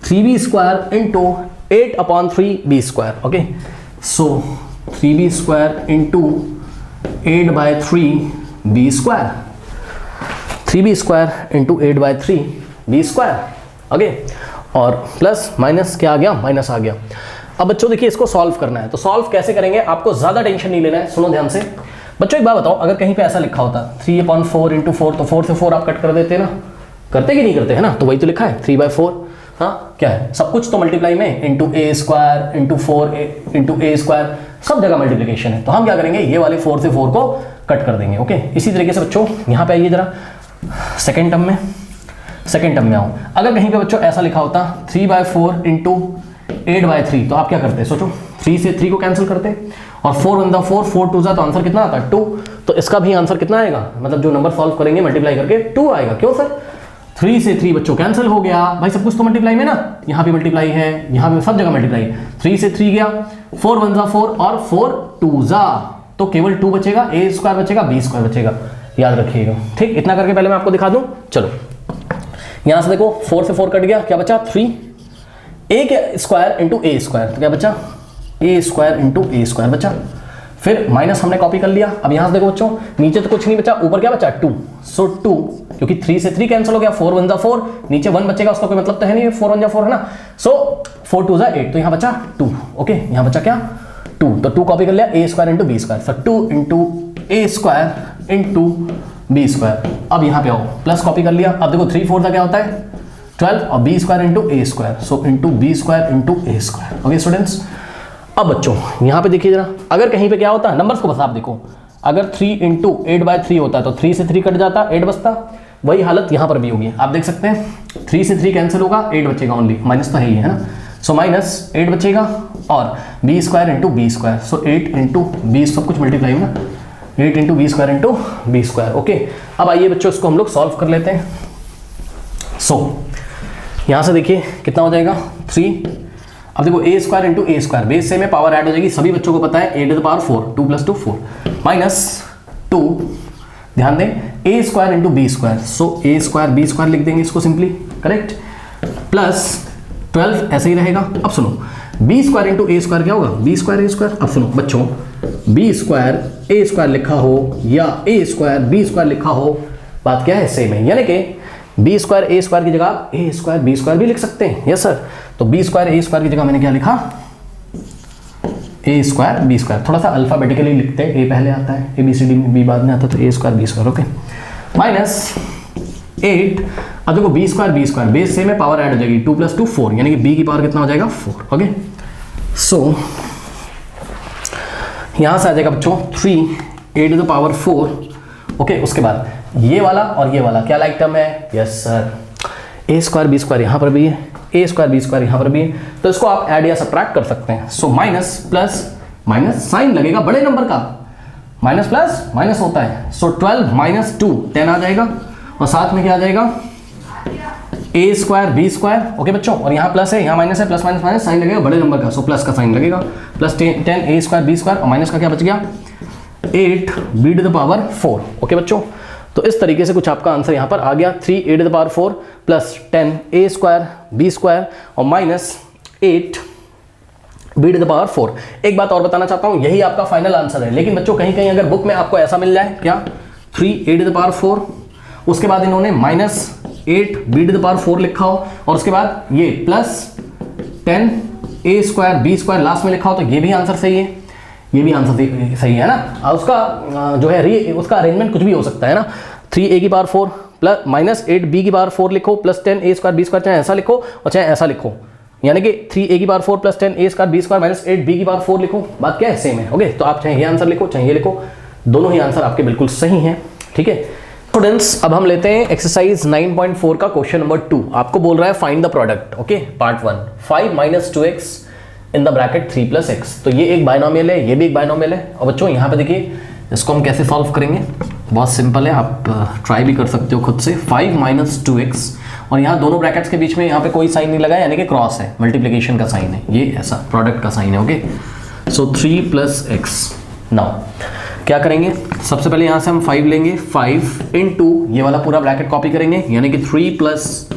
3b² इंटू 8/3b², ओके। सो 3b² into 8/3b², 3b² into 8/3b², okay. और प्लस माइनस क्या आ गया, माइनस आ गया। अब बच्चों देखिए इसको सॉल्व करना है, तो सॉल्व कैसे करेंगे, आपको ज्यादा टेंशन नहीं लेना है, सुनो ध्यान से। बच्चों एक बात बताओ, अगर कहीं पे ऐसा लिखा होता 3/4 इंटू 4, तो 4 से 4 आप कट कर देते ना, करते कि नहीं करते, है ना। तो वही तो लिखा है 3/4, हाँ क्या है, सब कुछ तो मल्टीप्लाई में into a² into 4 into a², सब जगह मल्टीप्लीकेशन है। तो हम क्या करेंगे, ये वाले 4 से 4 को कट कर देंगे, ओके। इसी तरीके से बच्चों यहाँ पे आइए जरा सेकेंड टर्म में आओ। अगर कहीं पे बच्चों ऐसा लिखा होता 3/4 इंटू 8/3, तो आप क्या करते, सोचो 3 से 3 को कैंसिल करते, और 4 1 4, 4 2 तो आंसर कितना आता है 2। तो इसका भी आंसर कितना आएगा, मतलब जो नंबर सॉल्व करेंगे मल्टीप्लाई करके 2 आएगा। क्यों सर, 3 से 3 बच्चों कैंसिल हो गया, भाई सब कुछ तो मल्टीप्लाई में ना, यहाँ भी मल्टीप्लाई है, यहाँ भी सब जगह मल्टीप्लाई है। 3 से 3 गया, 4 1 4 और 4 2 तो केवल 2 बचेगा, a² बचेगा, b² बचेगा, याद रखिएगा, ठीक। इतना करके पहले मैं आपको दिखा दूं, चलो यहां से देखो 4 से 4 कट गया, क्या बचा 3, a² इंटू a², तो क्या बचा a² इंटू a² बचा। फिर माइनस हमने कॉपी कर लिया। अब यहां से देखो बच्चों, नीचे तो कुछ नहीं बचा, ऊपर क्या बचा 2, सो 2, क्योंकि 3 से 3 कैंसिल हो गया, 4 1 4, नीचे 1 बचेगा, उसका कोई मतलब तो है नहीं, 4 1 4 है ना। सो 4 2 8, तो यहां बचा 2, ओके। यहां बचा क्या 2, तो 2 कॉपी कर लिया, a² इंटू b², सो 2 इंटू a² इंटू b²। अब यहां पे आओ, प्लस कॉपी कर लिया। अब देखो 3 4 का क्या होता है 12, और b² into a², so into b² into a², okay students. अब बच्चों यहाँ पे देखिए जरा, अगर कहीं पे क्या होता है, नंबर्स को बस आप देखो, अगर 3 इंटू 8/3 होता है तो 3 से 3 कट जाता, 8 बचता। वही हालत यहाँ पर भी होगी, आप देख सकते हैं 3 से 3 कैंसिल होगा, 8 बचेगा ओनली, माइनस तो है ही है ना। सो माइनस 8 बचेगा, और b² इंटू b², सो 8 इंटू 20, सब कुछ मल्टीप्लाई में ना, 8 into b² into b², okay. अब आइए बच्चों इसको हम लोग सॉल्व कर लेते हैं। सो यहाँ से देखिए कितना हो जाएगा 3, अब देखो a² इंटू a², बेस से में पावर ऐड हो जाएगी, सभी बच्चों को पता है a⁴, 2 + 2 4, माइनस 2, ध्यान दें a² इंटू b², सो a² b² लिख देंगे इसको सिंपली, करेक्ट, प्लस 12 ऐसे ही रहेगा। अब सुनो b² इंटू a² क्या होगा, b² a²। अब सुनो बच्चों, b² a² लिखा हो या a² b² लिखा हो, बात क्या है सेम है, यानी कि b² a² की जगह a² b² भी लिख सकते हैं, यस सर। तो b² a² की जगह मैंने क्या लिखा, a² b², थोड़ा सा अल्फाबेटिकली लिखते हैं, a पहले आता है, ABCD में b बाद में आता है, तो a² b², ओके। माइनस 8, अब देखो b² b², बेस से में पावर ऐड हो जाएगी, 2 + 2 4, यानी कि b की पावर कितना हो जाएगा 4, ओके। सो यहां से आ जाएगा बच्चों 3 a⁴, ओके। उसके बाद ये वाला और ये वाला क्या लाइक टर्म है, यस सर, a² b² यहां पर भी है, a² b² यहां पर भी है, तो इसको आप ऐड या सब्ट्रैक्ट कर सकते हैं। So minus plus minus, sign लगेगा बड़े नंबर का, माइनस प्लस माइनस होता है, सो 12 माइनस 2 10 आ जाएगा, और साथ में क्या आ जाएगा a² b², ओके बच्चों। और यहाँ प्लस है, यहाँ माइनस है, प्लस माइनस माइनस, साइन लगेगा बड़े नंबर का, सो प्लस का साइन लगेगा, प्लस 10 a² b², और माइनस का क्या बच गया 8 b⁴, ओके बच्चों। तो इस तरीके से कुछ आपका आंसर यहाँ पर आ गया, 3 a⁴ प्लस 10 a² b² और माइनस 8 b⁴। एक बात और बताना चाहता हूँ, यही आपका फाइनल आंसर है, लेकिन बच्चों कहीं कहीं अगर बुक में आपको ऐसा मिल जाए, क्या 3 a⁴, उसके बाद इन्होंने माइनस 8 b⁴ लिखा हो, और उसके बाद ये प्लस 10 a² b² लास्ट में लिखा हो, तो ये भी आंसर सही है, ये भी आंसर सही है ना। उसका जो है उसका अरेंजमेंट कुछ भी हो सकता है ना, 3a⁴ प्लस माइनस 8b⁴ लिखो, प्लस 10 a² b², चाहे ऐसा लिखो और चाहे ऐसा लिखो, यानी कि 3a⁴ plus 10 a² b² minus 8b⁴ लिखो, बात क्या है सेम है, ओके। तो आप चाहे ये आंसर लिखो चाहे ये लिखो, दोनों ही आंसर आपके बिल्कुल सही हैं, ठीक है स्टूडेंट्स। अब हम लेते हैं एक्सरसाइज 9.4 का क्वेश्चन नंबर 2। आपको बोल रहा है find the product, okay, part 1, 5 - 2x in the bracket 3 + x। तो ये एक बाइनोमियल है, ये भी एक बाइनोमियल है। और बच्चों यहाँ पे देखिए इसको हम कैसे सॉल्व करेंगे, बहुत सिंपल है, आप ट्राई भी कर सकते हो खुद से। 5 - 2x, और यहाँ दोनों ब्रैकेट्स के बीच में यहाँ पे कोई साइन नहीं लगा है, यानी कि क्रॉस है, मल्टीप्लिकेशन का साइन है, ये ऐसा प्रोडक्ट का साइन है, ओके। सो 3 + x। नाउ क्या करेंगे, सबसे पहले यहाँ से हम 5 लेंगे, 5 इंटू ये वाला पूरा ब्रैकेट कॉपी करेंगे, यानी कि 3 प्लस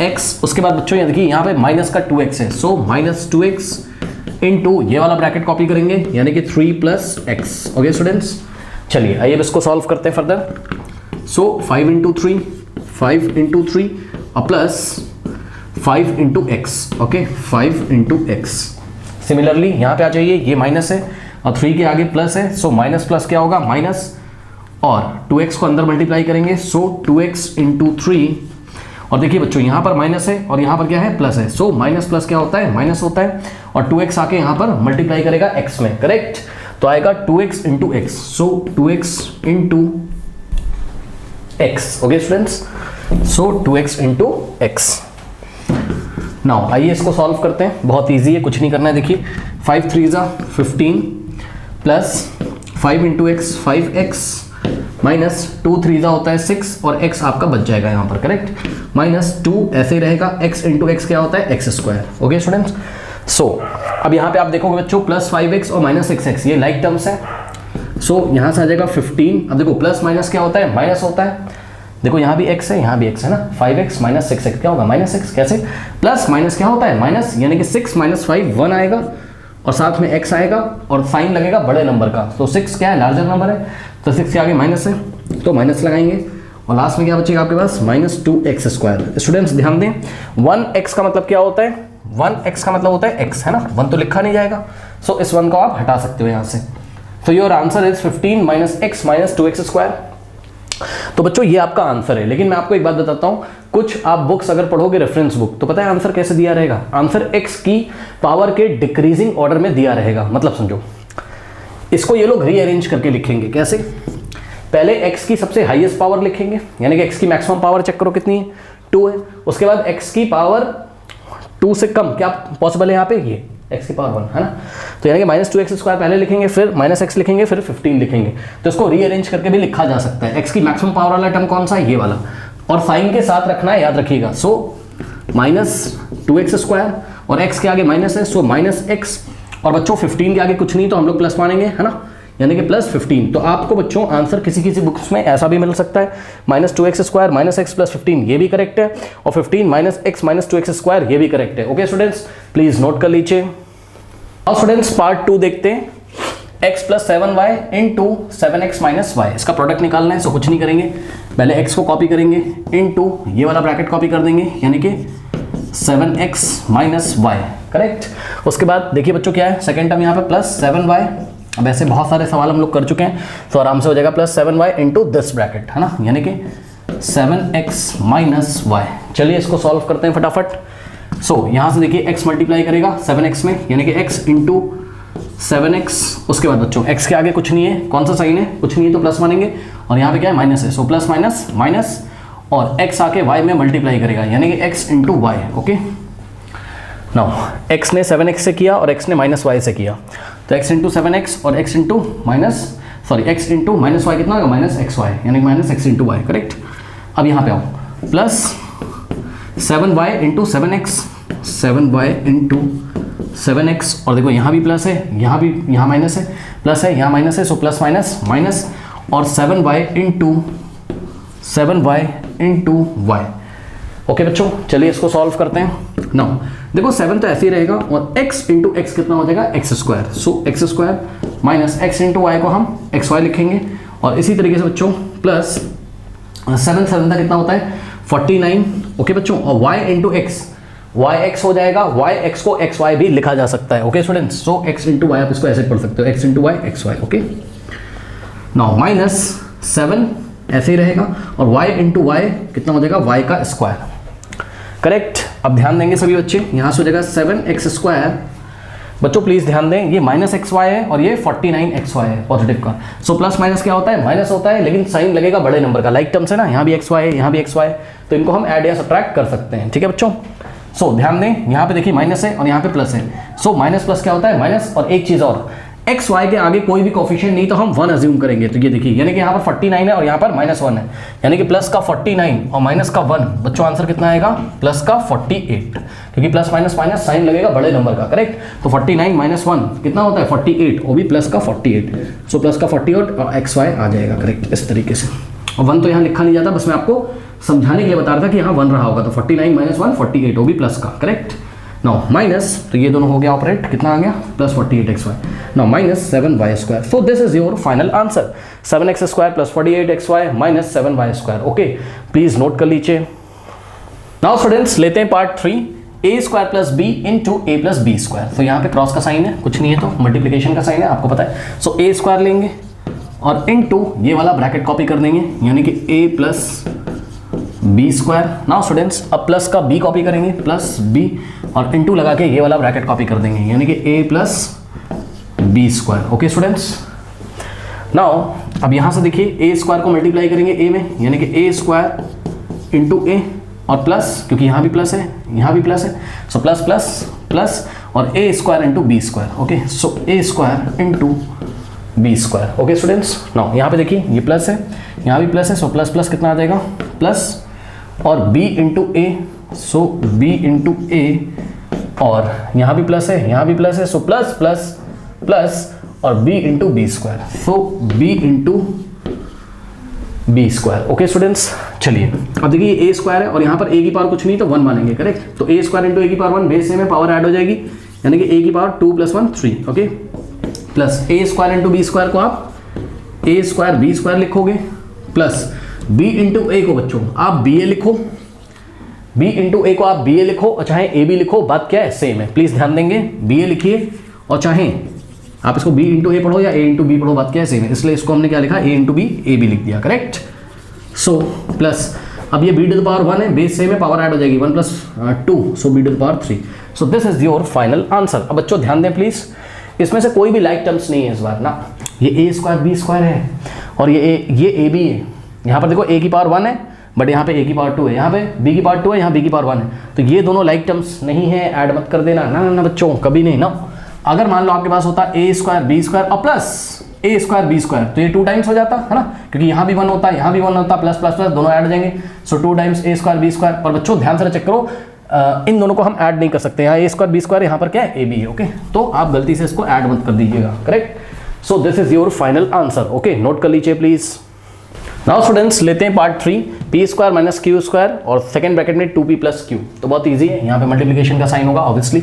एक्स। उसके बाद बच्चों ये देखिए यहाँ पे माइनस का 2x है, सो माइनस 2x इंटू ये वाला ब्रैकेट कॉपी करेंगे, यानी कि 3 प्लस एक्स। ओके स्टूडेंट्स, चलिए आइए अब इसको सॉल्व करते हैं फर्दर। सो 5 इंटू 3 और plus 5 into x. Okay, 5 into x. Similarly यहाँ पे आ जाइए, ये माइनस है और 3 के आगे प्लस है, सो माइनस प्लस क्या होगा, माइनस, और 2x को अंदर मल्टीप्लाई करेंगे, सो 2x इंटू 3। और देखिए बच्चों यहाँ पर माइनस है और यहाँ पर क्या है, प्लस है, सो माइनस प्लस क्या होता है, माइनस होता है, और 2x आके यहाँ पर मल्टीप्लाई करेगा x में, करेक्ट। तो आएगा 2x into x, so 2x into x. Okay students, so 2x into x. Now आइए इसको सॉल्व करते हैं, बहुत इजी है, कुछ नहीं करना है। देखिए 5 3 ज़ा 15 plus 5 into x 5x minus 2 3 ज़ा होता है 6 और x आपका बच जाएगा यहाँ पर, करेक्ट। माइनस 2 ऐसे ही रहेगा, x इंटू एक्स क्या होता है, एक्स स्क्वायर। ओके स्टूडेंट्स, सो अब यहाँ पे आप देखोगे बच्चों प्लस 5x और माइनस 6x ये लाइक टर्म्स है, सो यहाँ से आ जाएगा 15। अब देखो प्लस माइनस क्या होता है, माइनस होता है, देखो यहाँ भी x है, यहाँ भी x है ना, 5x माइनस 6x क्या होगा, माइनस 6। कैसे, प्लस माइनस क्या होता है, माइनस, यानी कि 6 माइनस 5 1 आएगा और साथ में x आएगा और साइन लगेगा बड़े नंबर का, तो 6 क्या है, लार्जर नंबर है, तो 6 के आगे माइनस है तो माइनस लगाएंगे और लास्ट में क्या बचेगा आपके पास, माइनस 2x स्क्वायर। स्टूडेंट्स ध्यान दें, 1x का मतलब क्या होता है, 1x का मतलब होता है x, है ना, 1 तो लिखा नहीं जाएगा, सो इस 1 को आप हटा सकते हो यहाँ से। तो your answer is 15 minus x minus 2x square. तो बच्चों ये आपका आंसर है, लेकिन मैं आपको एक बात बताता हूं, कुछ आप बुक्स अगर पढ़ोगे रेफरेंस बुक, तो पता है आंसर कैसे दिया रहेगा, आंसर x की पावर के डिक्रीजिंग ऑर्डर में दिया रहेगा। मतलब समझो, इसको ये लोग रीअरेंज करके लिखेंगे, कैसे, पहले x की सबसे हाईएस्ट पावर लिखेंगे, यानी कि x की मैक्सिमम पावर चेक करो कितनी है, 2 है। उसके बाद x की पावर 2 से कम क्या पॉसिबल है यहाँ पे, ये x की पावर 1 है ना, तो यानी कि माइनस 2x स्क्वायर पहले लिखेंगे, फिर माइनस x लिखेंगे, फिर 15 लिखेंगे। तो इसको रीअरेंज करके भी लिखा जा सकता है। x की मैक्सिमम पावर वाला टर्म कौन सा है, ये वाला, और साइन के साथ रखना है, याद रखिएगा। सो माइनस 2x स्क्वायर और x के आगे माइनस है, सो माइनस x, और बच्चों 15 के आगे कुछ नहीं तो हम लोग प्लस मानेंगे, है ना, यानी कि प्लस 15। तो आपको बच्चों आंसर किसी किसी बुक्स में ऐसा भी मिल सकता है, minus 2x square minus x plus 15, ये भी करेक्ट है, और 15 minus x minus 2x square ये भी करेक्ट है। ओके स्टूडेंट्स, प्लीज नोट कर लीजिए। अब स्टूडेंट्स पार्ट 2 देखते हैं, x plus 7y into 7x minus y, इसका प्रोडक्ट निकालना है। सो कुछ नहीं करेंगे, पहले x को कॉपी करेंगे इंटू ये वाला ब्रैकेट कॉपी कर देंगे, यानी कि 7x माइनस y, करेक्ट। उसके बाद देखिए बच्चों क्या है, सेकेंड टर्म यहाँ पे प्लस 7y। अब ऐसे बहुत सारे सवाल हम लोग कर चुके हैं, तो आराम से हो जाएगा plus 7y into this bracket, है ना, यानी कि 7x माइनस y। चलिए इसको सॉल्व करते हैं फटाफट। सो यहाँ से देखिए x मल्टीप्लाई करेगा 7x में, यानी कि x इंटू 7x। उसके बाद बच्चों x के आगे कुछ नहीं है, कौन सा साइन है, कुछ नहीं है तो प्लस मानेंगे, और यहाँ पे क्या है, माइनस है, सो प्लस माइनस माइनस, और x आके y में मल्टीप्लाई करेगा, यानी कि x into Y. Okay, now x ने 7x से किया और x ने माइनस y से किया, तो x इंटू 7x और x into minus, sorry x into minus y कितना होगा, माइनस xy, यानी minus x into y, correct. अब यहाँ पे आओ, plus 7y into 7x, 7y into 7x, और देखो यहाँ भी प्लस है, यहाँ माइनस है, प्लस है, यहाँ माइनस है, सो प्लस माइनस माइनस, और 7y इंटू y। ओके बच्चों, चलिए इसको सॉल्व करते हैं। नाउ देखो 7 तो ऐसे ही रहेगा, और x इंटू एक्स कितना हो जाएगा, x square, so x square minus x into y को हम xy लिखेंगे, और इसी तरीके से बच्चों प्लस 7 7 कितना होता है, 49। ओके बच्चों, और y इंटू एक्स, yx हो जाएगा, yx को xy भी लिखा जा सकता है। Okay students, so x into y आप इसको ऐसे पढ़ सकते हो, x into y xy। Okay, now minus 7 ऐसे ही रहेगा, और y इंटू वाई कितना हो जाएगा, y का स्क्वायर, करेक्ट। अब ध्यान देंगे सभी बच्चे, यहाँ से हो जाएगा 7x स्क्वायर। बच्चों प्लीज ध्यान दें, ये माइनस xy है और ये 49xy है पॉजिटिव का, सो प्लस माइनस क्या होता है, माइनस होता है, लेकिन साइन लगेगा बड़े नंबर का, लाइक टर्म्स है ना, यहाँ भी xy है, यहाँ भी xy है, तो इनको हम ऐड या सब्ट्रैक्ट कर सकते हैं, ठीक है बच्चों। सो ध्यान दें, यहाँ पे देखिए माइनस है और यहाँ पे प्लस है, सो माइनस प्लस क्या होता है, माइनस, और एक चीज़ और, एक्स वाई के आगे कोई भी कोफिशिएंट नहीं तो हम 1 अज्यूम करेंगे। तो ये देखिए यानी कि यहाँ पर 49 है और यहाँ पर -1 है, यानी कि प्लस का 49 और माइनस का 1, बच्चों आंसर कितना आएगा प्लस का 48, क्योंकि प्लस माइनस माइनस साइन लगेगा बड़े नंबर का, करेक्ट। तो 49 - 1 कितना होता है 48, वो भी प्लस का 48, सो प्लस का 48 और एक्स वाई आ जाएगा, करेक्ट, इस तरीके से। और 1 तो यहाँ लिखा नहीं जाता, बस मैं आपको समझाने के लिए बता रहा था कि यहाँ 1 रहा होगा, तो 49 - 1 48, वो भी प्लस का, करेक्ट। नाउ माइनस, तो ये दोनों हो गया ऑपरेट, कितना आ गया plus 48xy, now minus 7y²। So this is your final answer, 7x² + 48xy - 7y²। Okay, please note कर लीजिए। नाउ स्टूडेंट्स लेते हैं part 3, a² + b × a + b²। तो यहाँ पे क्रॉस का साइन है, कुछ नहीं है तो मल्टीप्लिकेशन का साइन है, आपको पता है। सो a² लेंगे और इनटू ये वाला ब्रैकेट कॉपी कर देंगे, यानी कि a + b²। नाउ स्टूडेंट्स अब प्लस का b कॉपी करेंगे, प्लस b और इनटू लगा के ये वाला ब्रैकेट कॉपी कर देंगे, यानी कि a + b²। Okay students, now अब यहाँ से देखिए a² को मल्टीप्लाई करेंगे a में, यानी कि a² × a और प्लस, क्योंकि यहाँ भी प्लस है यहाँ भी प्लस है, सो प्लस प्लस प्लस और a² × b²। ओके, सो a² × b²। Okay students, now यहाँ पे देखिए ये प्लस है यहाँ भी प्लस है, सो प्लस प्लस कितना आ जाएगा प्लस और b × a, so b × a और यहाँ भी प्लस है यहाँ भी प्लस है, सो प्लस प्लस प्लस और b × b², सो b × b²। ओके स्टूडेंट्स, चलिए अब देखिए a² है और यहाँ पर a की पावर कुछ नहीं तो 1 मानेंगे, करेक्ट। तो a² × a की पावर 1 बेस से में पावर ऐड हो जाएगी, यानी कि a की power 2 + 1 3। Okay, plus a² × b² को आप a² b² लिखोगे, प्लस b × a को बच्चों आप ba लिखो, b × a को आप ba लिखो और चाहे ab लिखो, बात क्या है सेम है, प्लीज ध्यान देंगे। ba लिखिए और चाहे आप इसको b × a पढ़ो या a × b पढ़ो, बात क्या है सेम है, इसलिए इसको हमने क्या लिखा a × b ab लिख दिया, करेक्ट। सो प्लस अब ये b टू द पावर 1 है, बेस सेम है, पावर ऐड हो जाएगी 1 + 2, so b to the power 3। So this is your final answer. अब बच्चों ध्यान दें प्लीज, इसमें से कोई भी लाइक टर्म्स नहीं है इस बार ना, ये a² b² है और ये ab है। यहाँ पर देखो a की पावर 1 है बट यहाँ पे a की पावर 2 है, यहाँ पे b की पावर 2 है, यहाँ b की पावर 1 है, तो ये दोनों लाइक टर्म्स नहीं है, ऐड मत कर देना ना ना बच्चों, कभी नहीं ना। अगर मान लो आपके पास होता a² b² और प्लस a² b², तो ये 2 टाइम्स हो जाता है ना, क्योंकि यहाँ भी 1 होता है यहाँ भी 1 होता है, प्लस प्लस प्लस दोनों ऐड हो जाएंगे, सो 2 टाइम्स a² b²। पर बच्चों ध्यान से चेक करो, इन दोनों को हम ऐड नहीं कर सकते, यहाँ a² b² यहाँ पर क्या है ab है। ओके, तो आप गलती से इसको ऐड मत कर दीजिएगा, correct. So this is your final answer. Okay, note कर लीजिए प्लीज। नाउ स्टूडेंट्स लेते हैं पार्ट 3, p² - q² और सेकंड ब्रैकेट में 2p + q। तो बहुत इजी है, यहाँ पे मल्टीप्लिकेशन का साइन होगा ऑब्वियसली।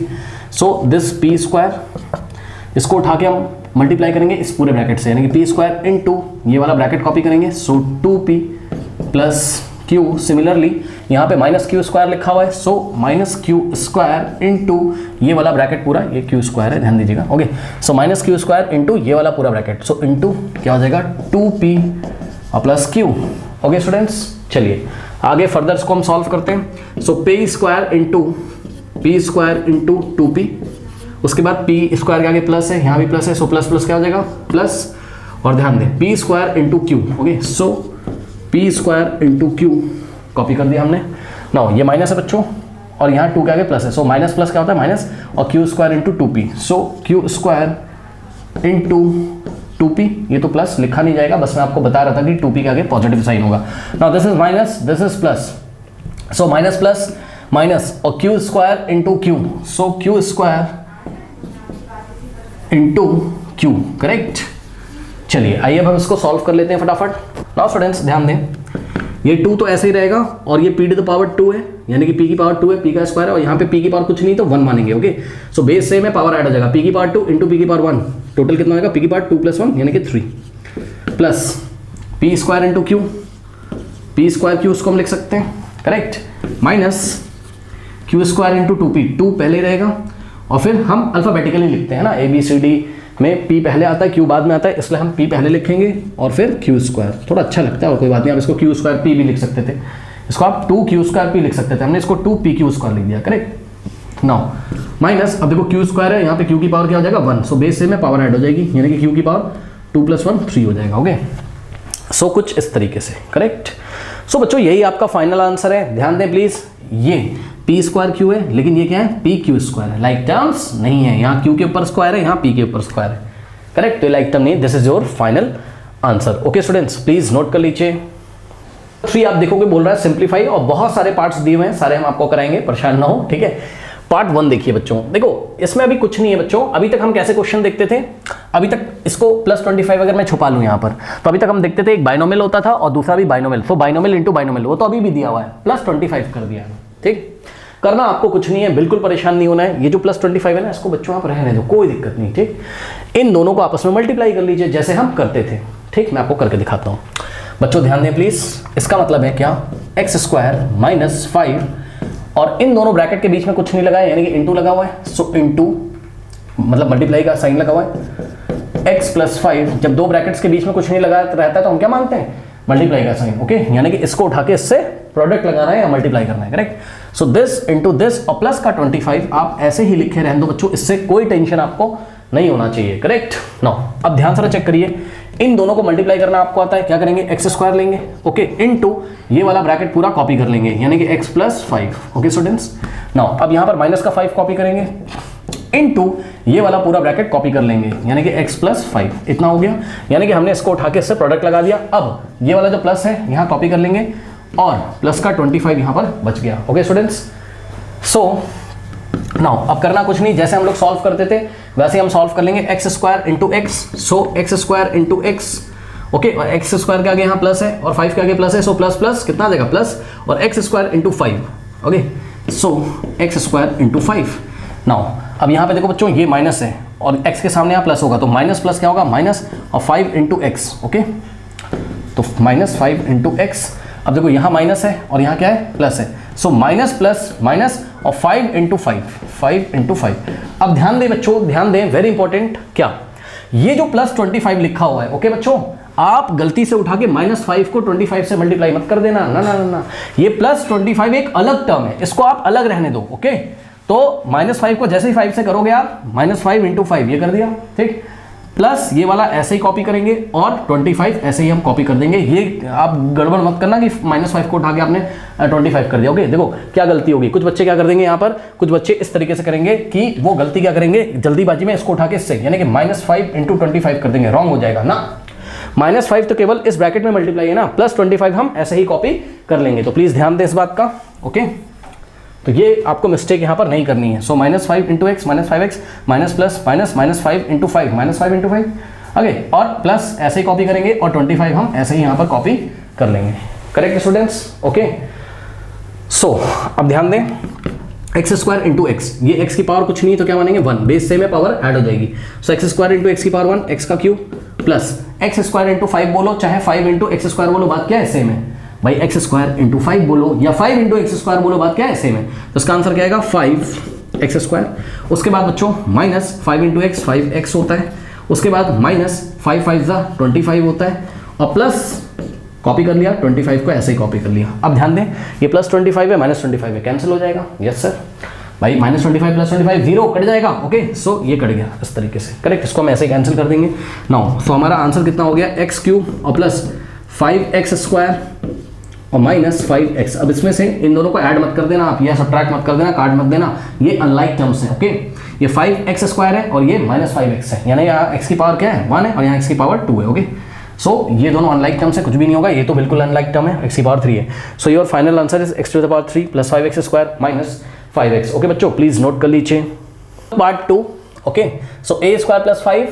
सो दिस p², इसको उठा के हम मल्टीप्लाई करेंगे इस पूरे ब्रैकेट से, यानी कि p² × ये वाला ब्रैकेट कॉपी करेंगे, सो 2p + q। सिमिलरली यहाँ पे -q² लिखा हुआ है, सो -q² × ये वाला ब्रैकेट पूरा, ये q² है ध्यान दीजिएगा। ओके, सो -q² × ये वाला पूरा ब्रैकेट, सो इनटू क्या हो जाएगा 2p और प्लस q। ओके स्टूडेंट्स, चलिए आगे फर्दर इसको हम सॉल्व करते हैं। सो p² × 2p, उसके बाद p² के आगे प्लस है यहाँ भी प्लस है, सो प्लस प्लस क्या हो जाएगा प्लस, और ध्यान दें p² × q। ओके, सो p² × q कॉपी कर दिया हमने। नाउ ये माइनस है बच्चों और यहाँ 2 के आगे प्लस है, सो माइनस प्लस क्या होता है माइनस, और q² × 2p, सो q² × 2p, ये तो प्लस लिखा नहीं जाएगा, बस मैं आपको बता रहा था कि 2p के आगे पॉजिटिव साइन होगा। Now this is minus this is plus, so minus plus minus और q² × q, सो q² × q, करेक्ट। चलिए आइए अब हम इसको सॉल्व कर लेते हैं फटाफट। नाउ स्टूडेंट्स ध्यान दें, ये 2 तो ऐसे ही रहेगा और ये p टू द पावर 2 है, यानी कि p की पावर 2 है, p का स्क्वायर है, और यहाँ पे p की पावर कुछ नहीं तो 1 मानेंगे। ओके, सो बेस सेम है, पावर ऐड हो जाएगा, p की पावर 2 × p की पावर 1, टोटल कितना आएगा p की पावर 2 + 1 यानी कि 3, plus p² × q, p² q उसको हम लिख सकते हैं, करेक्ट, माइनस q² × 2p, 2 पहले रहेगा और फिर हम अल्फाबेटिकली लिखते हैं ना, ABCD में p पहले आता है q बाद में आता है, इसलिए हम p पहले लिखेंगे और फिर q², थोड़ा अच्छा लगता है और कोई बात नहीं, आप इसको q² p भी लिख सकते थे, इसको आप 2q² p लिख सकते थे, हमने इसको 2pq² लिख दिया, करेक्ट। नाउ माइनस, अब देखो q² है, यहाँ पे q की पावर क्या हो जाएगा 1, सो बेस से में पावर ऐड हो जाएगी, यानी कि q की पावर 2 + 1 3 हो जाएगा। ओके, सो कुछ इस तरीके से, करेक्ट। सो बच्चों यही आपका फाइनल आंसर है, ध्यान दें प्लीज, ये p² q है लेकिन ये क्या है pq² है, लाइक टर्म्स नहीं है, यहाँ q के ऊपर स्क्वायर है यहाँ p के ऊपर स्क्वायर है, करेक्ट, तो लाइक टर्म नहीं, this is your final answer. Okay students, please note कर लीजिए। 3 आप देखोगे बोल रहा है सिंप्लीफाई, और बहुत सारे पार्ट्स दिए हुए हैं, सारे हम आपको कराएंगे, परेशान ना हो, ठीक है। पार्ट 1 देखिए बच्चों, देखो इसमें अभी कुछ नहीं है बच्चों। अभी तक हम कैसे क्वेश्चन देखते थे, अभी तक इसको +25 अगर मैं छुपा लूं यहां पर, तो अभी तक हम देखते थे एक बाइनोमियल होता था और दूसरा भी बाइनोमियल, तो बाइनोमियल इंटू बाइनोमियल, वो तो अभी भी दिया हुआ है, +25 कर दिया है, ठीक। करना आपको कुछ नहीं है, बिल्कुल परेशान नहीं होना है। ये जो +25 है ना, इसको बच्चों आप रहने दो, कोई दिक्कत नहीं, ठीक। इन दोनों को आपस में मल्टीप्लाई कर लीजिए जैसे हम करते थे, ठीक। मैं आपको करके दिखाता हूं बच्चों, ध्यान दें प्लीज। इसका मतलब है क्या, x² - 5, और इन दोनों ब्रैकेट के बीच में कुछ नहीं लगा है, यानी कि इंटू लगा हुआ है, सो इंटू मतलब मल्टीप्लाई का साइन लगा हुआ है। x + 5, जब दो ब्रैकेट्स के बीच में कुछ नहीं लगा रहता है तो हम क्या मानते हैं, मल्टीप्लाई का साइन, ओके। यानी कि इसको उठा के इससे प्रोडक्ट लगाना है या मल्टीप्लाई करना है, correct. So this into this, और प्लस का 25 आप ऐसे ही लिखे रहने दो बच्चों, इससे कोई टेंशन आपको नहीं होना चाहिए, करेक्ट। नो, अब ध्यान से चेक करिए, इन दोनों को मल्टीप्लाई करना आपको आता है, क्या करेंगे, x² लेंगे, ओके, इनटू ये वाला ब्रैकेट पूरा कॉपी कर लेंगे, यानी कि x + 5, ओके स्टूडेंट्स। नाउ अब यहां पर माइनस का 5 कॉपी करेंगे, इनटू ये वाला पूरा ब्रैकेट कॉपी कर लेंगे, यानी कि x + 5, इतना हो गया। यानी कि हमने इसको उठा के इससे प्रोडक्ट लगा दिया। अब ये वाला जो प्लस है यहां कॉपी कर लेंगे, और प्लस का 25 यहां पर बच गया, ओके स्टूडेंट्स। सो नाउ अब करना कुछ नहीं, जैसे हम लोग सॉल्व करते थे वैसे हम सॉल्व कर लेंगे, x² × x, सो x² × x, ओके, और x² के आगे यहाँ प्लस है और 5 के आगे प्लस है, सो प्लस प्लस कितना आ जाएगा, प्लस, और x² × 5, ओके, सो x² × 5। नाउ अब यहाँ पे देखो बच्चों, ये माइनस है और x के सामने यहाँ प्लस होगा, तो माइनस प्लस क्या होगा, माइनस, और 5 × x, ओके, तो -5 × x। अब देखो यहाँ माइनस है और यहाँ क्या है, प्लस है, सो माइनस प्लस माइनस, और 5 × 5। अब ध्यान दें बच्चों, ध्यान दें, वेरी इंपॉर्टेंट, क्या ये जो +25 लिखा हुआ है, ओके बच्चों, आप गलती से उठा के -5 को 25 से मल्टीप्लाई मत कर देना, ना ना ना ना, ये +25 एक अलग टर्म है, इसको आप अलग रहने दो, ओके। तो -5 को जैसे ही 5 से करोगे आप, -5 × 5 ये कर दिया, ठीक, प्लस ये वाला ऐसे ही कॉपी करेंगे, और 25 ऐसे ही हम कॉपी कर देंगे। ये आप गड़बड़ मत करना कि -5 को उठा के आपने 25 कर दिया, ओके। देखो क्या गलती होगी, कुछ बच्चे क्या कर देंगे यहाँ पर, कुछ बच्चे इस तरीके से करेंगे कि वो गलती क्या करेंगे, जल्दीबाजी में इसको उठा के इससे, यानी कि -5 × 25 कर देंगे, रॉन्ग हो जाएगा ना। -5 तो केवल इस ब्रैकेट में मल्टीप्लाई है ना, +25 हम ऐसे ही कॉपी कर लेंगे, तो प्लीज ध्यान दें इस बात का, ओके। तो ये आपको मिस्टेक यहाँ पर नहीं करनी है। सो -5 × x, -5x, minus plus minus -5 × 5, -5 × 5, okay, और प्लस ऐसे ही कॉपी करेंगे, और 25 हम ऐसे ही यहाँ पर कॉपी कर लेंगे, करेक्ट स्टूडेंट्स, ओके। सो अब ध्यान दें, x² × x, ये x की पावर कुछ नहीं है तो क्या मानेंगे, 1, बेस सेम है, पावर ऐड हो जाएगी, सो x² × x की पावर 1, x का क्यूब, प्लस x² × 5 बोलो, चाहे 5 × x² बोलो, बात क्या है, सेम है भाई, x² × 5 बोलो या 5 × x² बोलो, बात क्या है, सेम है। तो इसका आंसर क्या आएगा, 5x²। उसके बाद बच्चों -5 × x, 5x होता है, उसके बाद -5 5 25 होता है, और प्लस कॉपी कर लिया 25 को, ऐसे ही कॉपी कर लिया। अब ध्यान दें, ये +25 है, -25 है, कैंसिल हो जाएगा, यस सर भाई, -25 + 25 0 कट जाएगा, ओके। सो ये कट गया इस तरीके से, करेक्ट, इसको हम ऐसे ही कैंसिल कर देंगे। नाउ तो हमारा आंसर कितना हो गया, x³ और प्लस 5x² और -5x। अब इसमें से इन दोनों को ऐड मत कर देना आप, या सब्ट्रैक्ट मत कर देना, काट मत देना, ये अनलाइक टर्म्स है, ओके। ये 5x² है और ये -5x है, यानी यहाँ x की पावर क्या है, 1 है, और यहाँ x की पावर 2 है, ओके। सो ये दोनों अनलाइक टर्म्स है, कुछ भी नहीं होगा, ये तो बिल्कुल अनलाइक टर्म है, x की पावर 3 है। So your final answer is x³ + 5x² - 5x, okay बच्चों, प्लीज नोट कर लीजिए। Part 2, okay. सो a² + 5,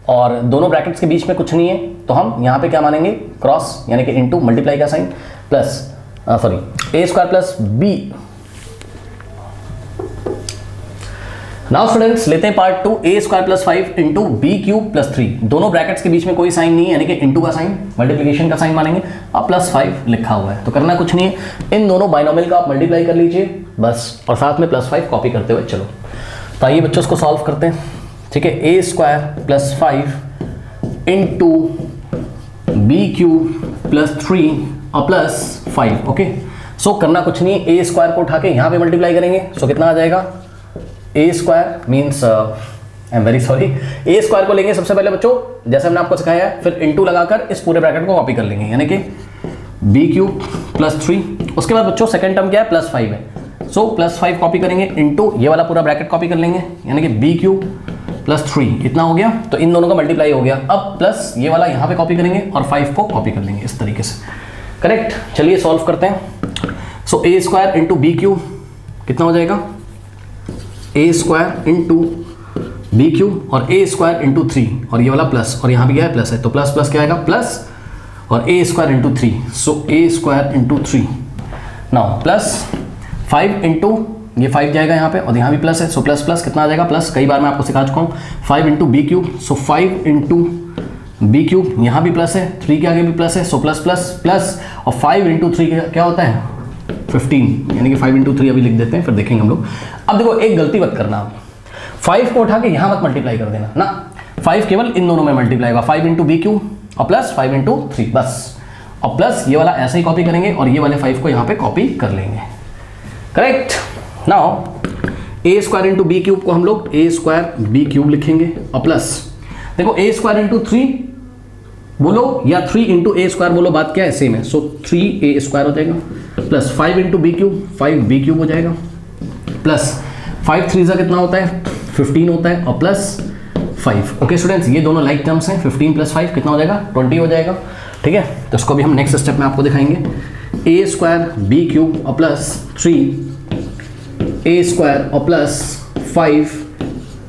और दोनों ब्रैकेट्स के बीच में कुछ नहीं है, तो हम यहाँ पे क्या मानेंगे, क्रॉस, यानी कि इनटू मल्टीप्लाई का sign, plus sorry a² + b। Now students लेते हैं पार्ट 2, a² + 5 × b³ + 3। दोनों ब्रैकेट्स के बीच में कोई साइन नहीं है, यानी कि इनटू का साइन, मल्टीप्लिकेशन का साइन मानेंगे, और +5 लिखा हुआ है, तो करना कुछ नहीं है, इन दोनों बाइनोमियल का आप मल्टीप्लाई कर लीजिए बस, और साथ में +5 कॉपी करते हुए चलो। तो आइए बच्चों इसको सॉल्व करते हैं, ठीक है। a² + 5 × b³ + 3 और +5, ओके। सो करना कुछ नहीं है, a² को उठा के यहाँ पे मल्टीप्लाई करेंगे, सो कितना आ जाएगा, a² means I am very sorry, a² को लेंगे सबसे पहले बच्चों, जैसे हमने आपको सिखाया है, फिर इनटू लगाकर इस पूरे ब्रैकेट को कॉपी कर लेंगे, यानी कि b³ + 3। उसके बाद बच्चों सेकंड टर्म क्या है, +5 है, सो +5 कॉपी करेंगे, इनटू ये वाला पूरा ब्रैकेट कॉपी कर लेंगे, यानी कि b³ प्लस 3 इतना हो गया, तो इन दोनों का मल्टीप्लाई हो गया। अब प्लस ये वाला यहाँ पे कॉपी करेंगे और 5 को कॉपी कर लेंगे इस तरीके से, करेक्ट। चलिए सॉल्व करते हैं। सो a square into b cube कितना हो जाएगा, ए स्क्वायर इंटू बी क्यूब और ए स्क्वायर इंटू 3 और ये वाला प्लस और यहाँ भी क्या है प्लस है, तो प्लस प्लस क्या आएगा प्लस और a square into 3, so a square into 3 now plus 5 into ये 5 जाएगा यहाँ पे और यहाँ भी प्लस है, सो प्लस प्लस कितना आ जाएगा प्लस, कई बार मैं आपको सिखा चुका हूँ 5 इंटू बी क्यूब, सो 5 इंटू बी क्यूब, यहाँ भी प्लस है 3 के आगे भी प्लस है, सो प्लस प्लस प्लस और 5 इंटू 3 क्या होता है 15, यानी कि 5 इंटू 3 अभी लिख देते हैं फिर देखेंगे हम लोग। अब देखो एक गलती मत करना, 5 को उठा के यहाँ मत मल्टीप्लाई कर देना ना, 5 केवल इन दोनों में मल्टीप्लाई होगा, 5 इंटू बी क्यूब और प्लस 5 इंटू 3 बस, और प्लस ये वाला ऐसे ही कॉपी करेंगे और ये वाले 5 को यहाँ पे कॉपी कर लेंगे, करेक्ट। नाउ ए स्क्वायर इंटू बी क्यूब को हम लोग ए स्क्वायर बी क्यूब लिखेंगे और प्लस देखो ए स्क्वायर इंटू 3 बोलो या 3 इंटू ए स्क्वायर बोलो, बात क्या है सेम है, सो 3 ए स्क्वायर हो जाएगा plus 5 into b cube 5 b cube हो जाएगा प्लस 5 3 कितना होता है 15 होता है और प्लस 5। ओके स्टूडेंट्स, ये दोनों लाइक टर्म्स हैं, 15 प्लस 5 कितना हो जाएगा 20 हो जाएगा, ठीक है। तो इसको भी हम नेक्स्ट स्टेप में आपको दिखाएंगे, ए स्क्वायर बी क्यूब और प्लस 3 ए स्क्वायर और प्लस 5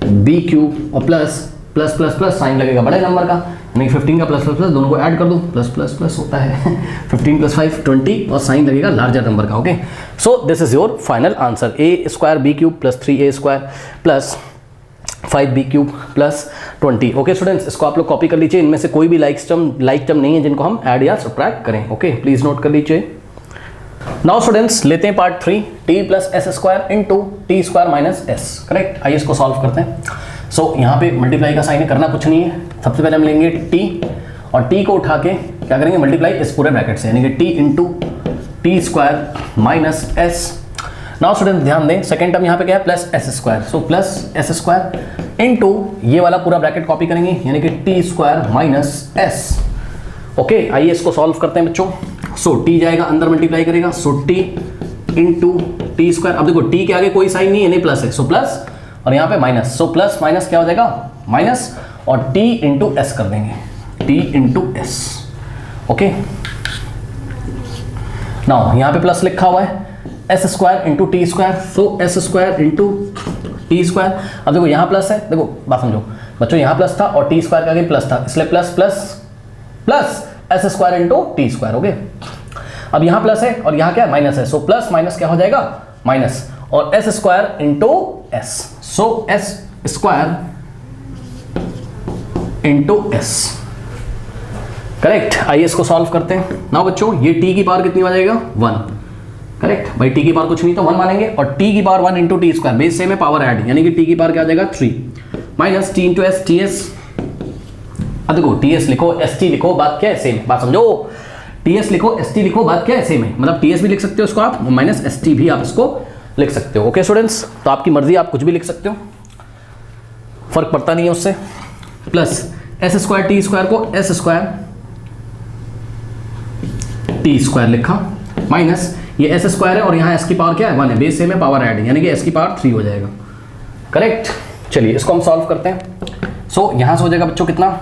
बी क्यूब और plus plus plus plus sign लगेगा बड़े नंबर का, यानी 15 का प्लस प्लस प्लस दोनों को ऐड कर दो, प्लस प्लस प्लस होता है 15 प्लस 5 20 और साइन लगेगा लार्जर नंबर का। Okay, so this is your final answer, a square b cube plus 3 a square plus 5 b cube plus 20। Okay students, इसको आप लोग कॉपी कर लीजिए, इनमें से कोई भी लाइक टर्म नहीं है जिनको हम ऐड या सब्ट्रैक्ट करें। ओके, प्लीज नोट कर लीजिए। नाउ स्टूडेंट्स लेते हैं part 3, T plus S square into t square minus S, correct. आइए इसको सॉल्व करते हैं। सो यहाँ पे मल्टीप्लाई का साइन है, करना कुछ नहीं है, सबसे पहले हम लेंगे टी और टी को उठा के क्या करेंगे मल्टीप्लाई इस पूरे ब्रैकेट से, यानी कि T into t square minus S. Now student ध्यान दें, सेकेंड टर्म यहाँ पे क्या है plus S square, so plus S square into ये वाला पूरा ब्रैकेट कॉपी करेंगे, यानी कि T square minus S. Okay, आइए इसको सॉल्व करते हैं बच्चों। सो टी जाएगा अंदर मल्टीप्लाई करेगा, so T into t square, अब देखो टी के आगे कोई साइन नहीं है, नहीं प्लस है, सो प्लस और यहाँ पे माइनस, सो प्लस माइनस क्या हो जाएगा माइनस और t इंटू एस कर देंगे, t into s. Okay, now यहाँ पे प्लस लिखा हुआ है s square into t square, so s square into t square. अब देखो यहाँ प्लस है, देखो बात समझो बच्चों, यहाँ प्लस था और टी स्क्वायर का आगे प्लस था, इसलिए plus plus plus S square into t square. Okay, अब यहाँ प्लस है और यहाँ क्या माइनस है, सो प्लस माइनस क्या हो जाएगा माइनस और s square into s, so s square into s, correct. आइए इसको सॉल्व करते हैं। नाउ बच्चों ये t की पावर कितनी आ जाएगा 1, करेक्ट। भाई t की पावर कुछ नहीं तो 1 मानेंगे और t की power 1 into t square, base same है पावर ऐड, यानी कि t की पावर क्या आ जाएगा 3 minus t into S, T S. अब देखो ts लिखो st लिखो, बात क्या है सेम, बात समझो, ts लिखो st लिखो, बात क्या है सेम है, मतलब ts भी लिख सकते हो इसको आप, माइनस st भी आप इसको लिख सकते हो। ओके स्टूडेंट्स, तो आपकी मर्जी, आप कुछ भी लिख सकते हो, फर्क पड़ता नहीं है उससे। Plus S square T square को एस स्क्वायर टी स्क्वायर लिखा, माइनस ये एस स्क्वायर है और यहाँ एस की पावर क्या है 1 है, बेस सेम है पावर ऐड, यानी कि एस की पावर 3 हो जाएगा, करेक्ट। चलिए इसको हम सॉल्व करते हैं। सो यहां से हो जाएगा बच्चों कितना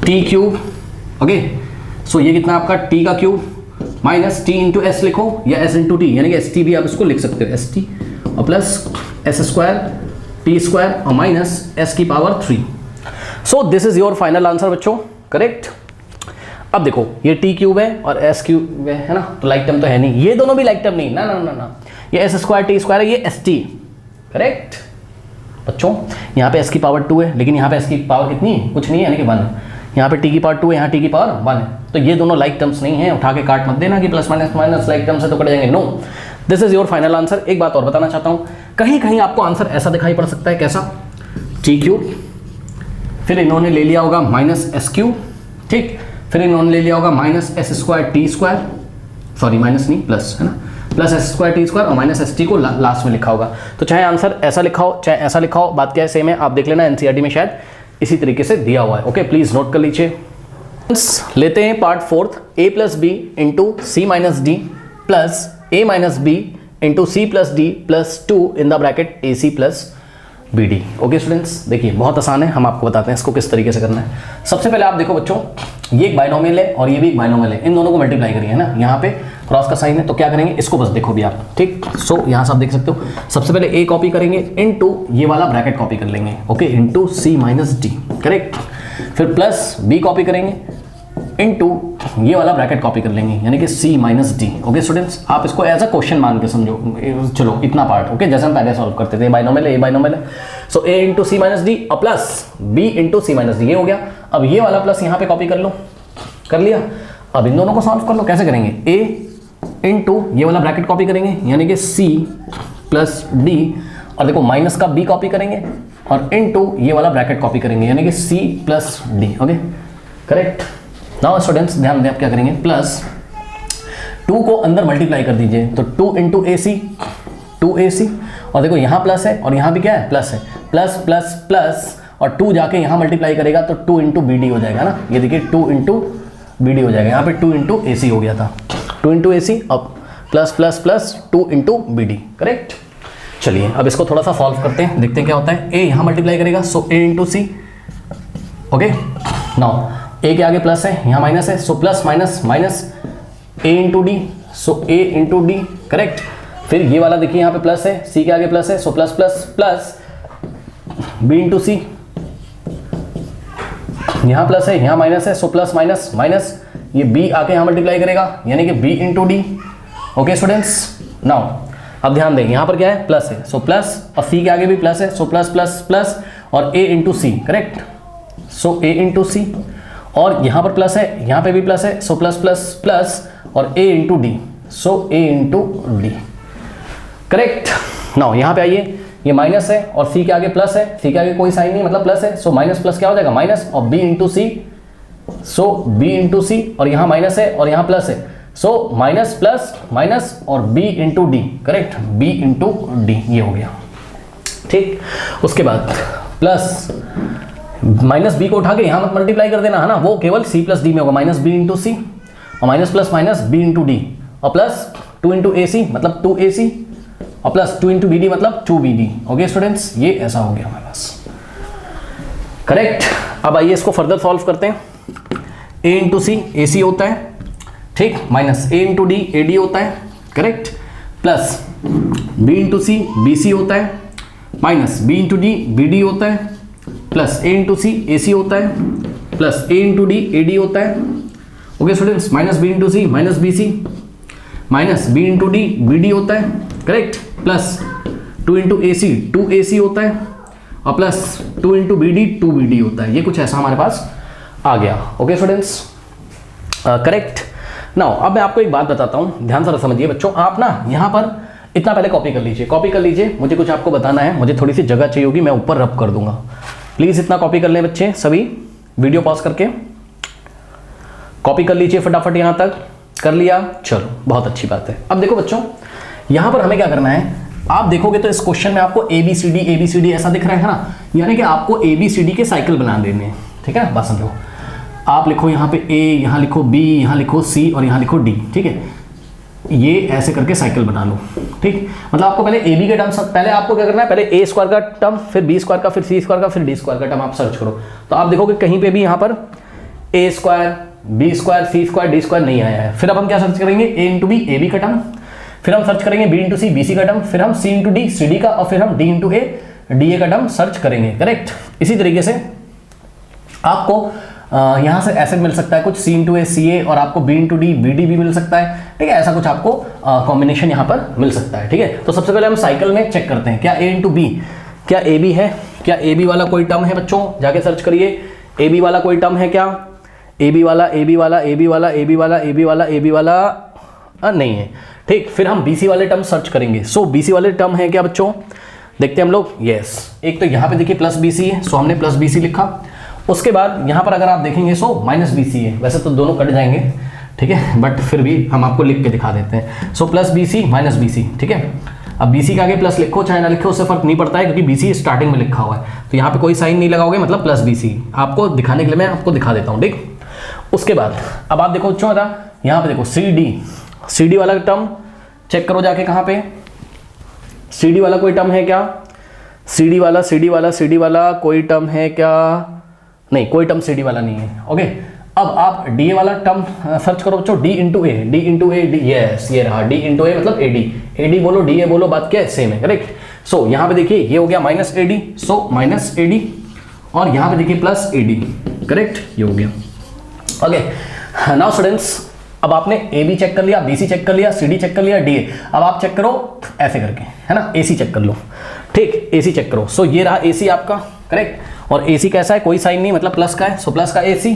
टी क्यूब, ओके, सो ये कितना आपका टी का cube minus T into S लिखो या एस इंटू टी, यानी कि एस टी भी आप इसको लिख सकते हो, एस टी और plus S square T square और माइनस एस की power 3। So this is your final answer बच्चों, करेक्ट। अब देखो ये टी क्यूब है और एस क्यूब है ना, तो लाइक टर्म तो है नहीं, ये दोनों भी लाइक टर्म नहीं, ना ना ना ना, ये एस स्क्वायर टी स्क्वायर है, ये एस टी, करेक्ट बच्चों। यहाँ पे एस की पावर 2 है, लेकिन यहाँ पे एस की पावर कितनी है, कुछ नहीं है, यानी कि 1 है। यहाँ पे टी की पावर 2 है, यहाँ टी की पावर 1 है, तो ये दोनों लाइक टर्म्स नहीं है, उठा के काट मत देना कि plus minus minus like terms है तो कट जाएंगे, no, this is your final answer. एक बात और बताना चाहता हूँ, कहीं कहीं आपको आंसर ऐसा दिखाई पड़ सकता है, कैसा, टी क्यूब, फिर इन्होंने ले लिया होगा माइनस एस क्यूब, ठीक, फिर इन्होंने ले लिया होगा minus S square T square, sorry minus नहीं प्लस है ना, plus S square T square और माइनस एस टी को लास्ट में लिखा होगा। तो चाहे आंसर ऐसा लिखा हो चाहे ऐसा लिखा हो, बात क्या है सेम है, आप देख लेना एनसीईआरटी में शायद इसी तरीके से दिया हुआ है। ओके, प्लीज नोट कर लीजिए। लेते हैं part 4, a plus b into c minus d plus a minus b into c plus d plus 2 in the bracket a c plus b d. Okay students, देखिए बहुत आसान है, हम आपको बताते हैं इसको किस तरीके से करना है। सबसे पहले आप देखो बच्चों, ये एक बाइनोमियल है और ये भी एक बाइनोमियल है, इन दोनों को मल्टीप्लाई करिए, है ना, यहाँ पे क्रॉस का साइन है, तो क्या करेंगे, इसको बस देखो भी आप, ठीक। सो यहाँ से आप देख सकते हो, सबसे पहले ए कॉपी करेंगे, इनटू ये वाला ब्रैकेट कॉपी कर लेंगे, ओके, इनटू सी माइनस डी, करेक्ट। फिर प्लस बी कॉपी करेंगे, इनटू ये वाला ब्रैकेट कॉपी कर लेंगे, यानी कि सी माइनस डी। ओके स्टूडेंट्स, आप इसको एज अ क्वेश्चन मान के समझो, चलो इतना पार्ट, ओके, जैसे हम पहले सॉल्व करते थे, बाइनोमियल है, ए बाइनोमियल है, सो ए इंटू सी माइनस डी और plus b into c minus D, ये हो गया। अब ये वाला प्लस यहाँ पे कॉपी कर लो, कर लिया। अब इन दोनों को सॉल्व कर लो, कैसे करेंगे, ए इंटू ये वाला ब्रैकेट कॉपी करेंगे, यानी कि सी प्लस डी, और देखो माइनस का बी कॉपी करेंगे और इनटू ये वाला ब्रैकेट कॉपी करेंगे, यानी कि c plus d. Okay, correct. Now students ध्यान दें, आप क्या करेंगे, प्लस 2 को अंदर मल्टीप्लाई कर दीजिए, तो 2 इंटू ए सी, 2ac, और देखो यहाँ प्लस है और यहाँ भी क्या है, प्लस है, प्लस प्लस प्लस, और 2 जाके यहाँ मल्टीप्लाई करेगा तो 2 इंटू बी डी हो जाएगा ना, ये देखिए 2 इंटू बी डी हो जाएगा, यहाँ पे 2 इंटू ए सी हो गया था, 2 इंटू ए सी, अब plus plus plus 2 into b d, correct. चलिए अब इसको थोड़ा सा सॉल्व करते हैं, देखते हैं क्या होता है। ए यहाँ मल्टीप्लाई करेगा, सो ए इंटू सी, ओके। नाउ ए के आगे प्लस है, यहाँ माइनस है, सो प्लस माइनस माइनस ए इंटू डी, सो ए इंटू डी, करेक्ट। फिर ये वाला देखिए यहाँ पे प्लस है, सी के आगे प्लस है, so plus plus plus b into c, यहाँ प्लस है, यहाँ माइनस है, सो प्लस माइनस माइनस, ये बी आके यहाँ मल्टीप्लाई करेगा, यानी कि b into d. Okay students, now अब ध्यान दें, यहाँ पर क्या है, प्लस है, सो प्लस, और सी के आगे भी प्लस है, सो प्लस प्लस प्लस, और ए इंटू सी, करेक्ट, सो ए इंटू सी, और यहाँ पर प्लस है, यहाँ पे भी प्लस है, सो प्लस प्लस प्लस, और ए इंटू डी, सो ए इंटू डी, करेक्ट। नाउ यहाँ पे आइए, ये माइनस है और सी के आगे प्लस है, सी के आगे कोई साइन नहीं, मतलब प्लस है, सो माइनस प्लस क्या हो जाएगा, माइनस, और b into c, so B into c, और यहाँ माइनस है और यहाँ प्लस है, सो माइनस प्लस माइनस, और b into d, correct, b into d, ये हो गया, ठीक। उसके बाद प्लस माइनस बी को उठा के यहाँ मत मल्टीप्लाई कर देना, है ना, वो केवल सी प्लस डी में होगा, माइनस बी इंटू सी, और minus plus minus b into d, और प्लस 2 इंटू ए सी मतलब 2ac, और प्लस 2 इंटू बी डी मतलब 2bd। ओके स्टूडेंट्स, ये ऐसा हो गया हमारे पास, करेक्ट। अब आइए इसको फर्दर सॉल्व करते हैं। a इंटू सी ए सी होता है, ठीक, minus a into d a d होता है, correct, plus b into c b c होता है, minus b into d b d होता है, प्लस a इंटू सी ए सी होता है, plus a into d a d होता है। Okay students, minus b into c minus B C, minus b into d b d होता है, correct, plus 2 into a c 2ac होता है, और plus 2 into b D 2bd होता है। ये कुछ ऐसा हमारे पास आ गया। Okay students, correct. नाउ अब मैं आपको एक बात बताता हूँ, ध्यान से समझिए बच्चों, आप ना यहाँ पर इतना पहले कॉपी कर लीजिए, कॉपी कर लीजिए, मुझे कुछ आपको बताना है, मुझे थोड़ी सी जगह चाहिए होगी, मैं ऊपर रब कर दूंगा, प्लीज़ इतना कॉपी कर लें बच्चे सभी, वीडियो पॉज करके कॉपी कर लीजिए फटाफट, यहाँ तक कर लिया, चलो बहुत अच्छी बात है। अब देखो बच्चों, यहाँ पर हमें क्या करना है, आप देखोगे तो इस क्वेश्चन में आपको ABCD ऐसा दिख रहा है ना, यानी कि आपको ABCD के साइकिल बना देने हैं, ठीक है, बस समझो, आप लिखो यहाँ पे A, यहाँ लिखो B, यहाँ लिखो C और यहाँ लिखो D, ठीक है, ये ऐसे करके साइकिल बना लो, ठीक। मतलब आपको पहले AB के टर्म, पहले आपको क्या करना है, पहले A स्क्वायर का टर्म, फिर B स्क्वायर का, फिर C स्क्वायर का, फिर D स्क्वायर का टर्म आप सर्च करो, तो आप देखोगे कहीं पे भी यहाँ पर A square, B square, C square, D square नहीं आया है। फिर अब हम क्या सर्च करेंगे, A इंटू बी AB का टर्म, फिर हम सर्च करेंगे B इंटू सी BC का टर्म, फिर हम C इंटू डी CD का, और फिर हम D इंटू A DA का टर्म सर्च करेंगे, करेक्ट। इसी तरीके से आपको यहाँ से ऐसे मिल सकता है कुछ C इंटू A CA, और आपको B इंटू डी BD भी मिल सकता है, ठीक है, ऐसा कुछ आपको कॉम्बिनेशन यहाँ पर मिल सकता है, ठीक है। तो सबसे पहले हम साइकिल में चेक करते हैं, क्या A इंटू बी, क्या AB है, क्या AB वाला कोई टर्म है बच्चों, जाके सर्च करिए, AB वाला कोई टर्म है क्या, AB वाला AB वाला AB वाला AB वाला AB वाला AB वाला नहीं है, ठीक। फिर हम BC वाले टर्म सर्च करेंगे, सो BC वाले टर्म है क्या बच्चों, देखते हैं हम लोग, यस, एक तो यहाँ पे देखिए प्लस BC है, सो हमने प्लस BC लिखा, उसके बाद यहाँ पर अगर आप देखेंगे सो माइनस BC है, वैसे तो दोनों कट जाएंगे, ठीक है, बट फिर भी हम आपको लिख के दिखा देते हैं, so plus BC minus BC, ठीक है। अब BC के आगे प्लस लिखो चाहे ना लिखो, उससे फर्क नहीं पड़ता है, क्योंकि BC स्टार्टिंग में लिखा हुआ है, तो यहाँ पे कोई साइन नहीं लगाओगे, मतलब प्लस BC, आपको दिखाने के लिए मैं आपको दिखा देता हूँ, ठीक। उसके बाद अब आप देखो बच्चों, यहाँ पे देखो CD वाला टर्म चेक करो जाके, कहाँ पे CD वाला कोई टर्म है क्या, सी डी वाला कोई टर्म है क्या? नहीं, कोई टर्म सी डी वाला नहीं है। ओके, अब आप डी ए वाला टर्म सर्च करो बच्चों, डी इंटू ए, यस ये रहा, डी इंटू ए मतलब ए डी बोलो, डी ए बोलो, बात क्या है, सेम है, करेक्ट। सो यहाँ पे देखिए ये हो गया minus A D, so minus A D, और यहाँ पे देखिए प्लस ए डी, करेक्ट, ये हो गया। ओके नाउ स्टूडेंट्स, अब आपने ए बी चेक कर लिया, बी सी चेक कर लिया, सी डी चेक कर लिया, डी ए, अब आप चेक करो ऐसे करके, है ना, ए सी चेक कर लो, ठीक, ए सी चेक करो। सो ये रहा ए सी आपका, करेक्ट, और ए सी कैसा है, कोई साइन नहीं, मतलब प्लस का है, सो प्लस का ए सी,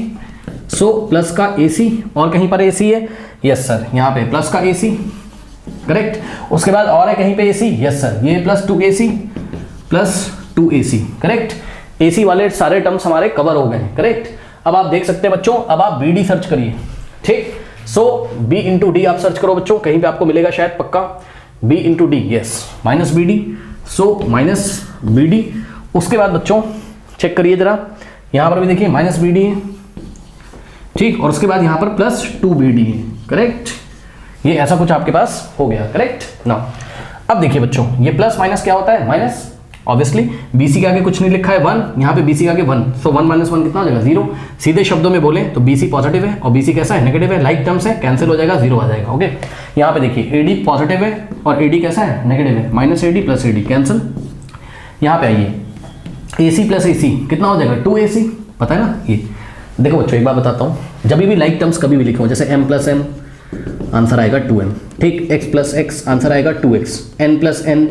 सो प्लस का ए सी, और कहीं पर ए सी है, यस सर, यहाँ पे प्लस का ए सी, करेक्ट, उसके बाद और है कहीं पे ए सी, यस सर, ये plus 2ac, plus 2ac, correct, a c वाले सारे टर्म्स हमारे कवर हो गए हैं, करेक्ट। अब आप देख सकते हैं बच्चों, अब आप बी डी सर्च करिए, ठीक, सो बी इंटू डी आप सर्च करो बच्चों, कहीं पे आपको मिलेगा शायद पक्का, B into D, yes, minus B D, so minus B D. उसके बाद बच्चों चेक करिए जरा, यहां पर भी देखिए माइनस बी डी है, ठीक, और उसके बाद यहां पर प्लस 2bd है, करेक्ट, ये ऐसा कुछ आपके पास हो गया, करेक्ट। नाउ अब देखिए बच्चों, ये प्लस माइनस क्या होता है, माइनस, ऑब्वियसली बीसी के आगे कुछ नहीं लिखा है 1, यहाँ पे बीसी के आगे 1, सो 1 माइनस 1 कितना हो जाएगा, 0। सीधे शब्दों में बोले तो बीसी पॉजिटिव है और बीसी कैसा है, नेगेटिव है, लाइक टर्म्स है, कैंसिल हो जाएगा, 0 आ जाएगा। ओके, यहाँ पे देखिए एडी पॉजिटिव है और एडी कैसा है, नेगेटिव है, minus AD plus AD, cancel. यहाँ पे आइए, ए सी प्लस ए सी कितना हो जाएगा, 2ac, पता है ना। ये देखो बच्चों, एक बार बताता हूँ, जब भी लाइक टर्म्स कभी भी लिखो, जैसे m प्लस m आंसर आएगा 2m, ठीक, x प्लस x आंसर आएगा 2x, n plus n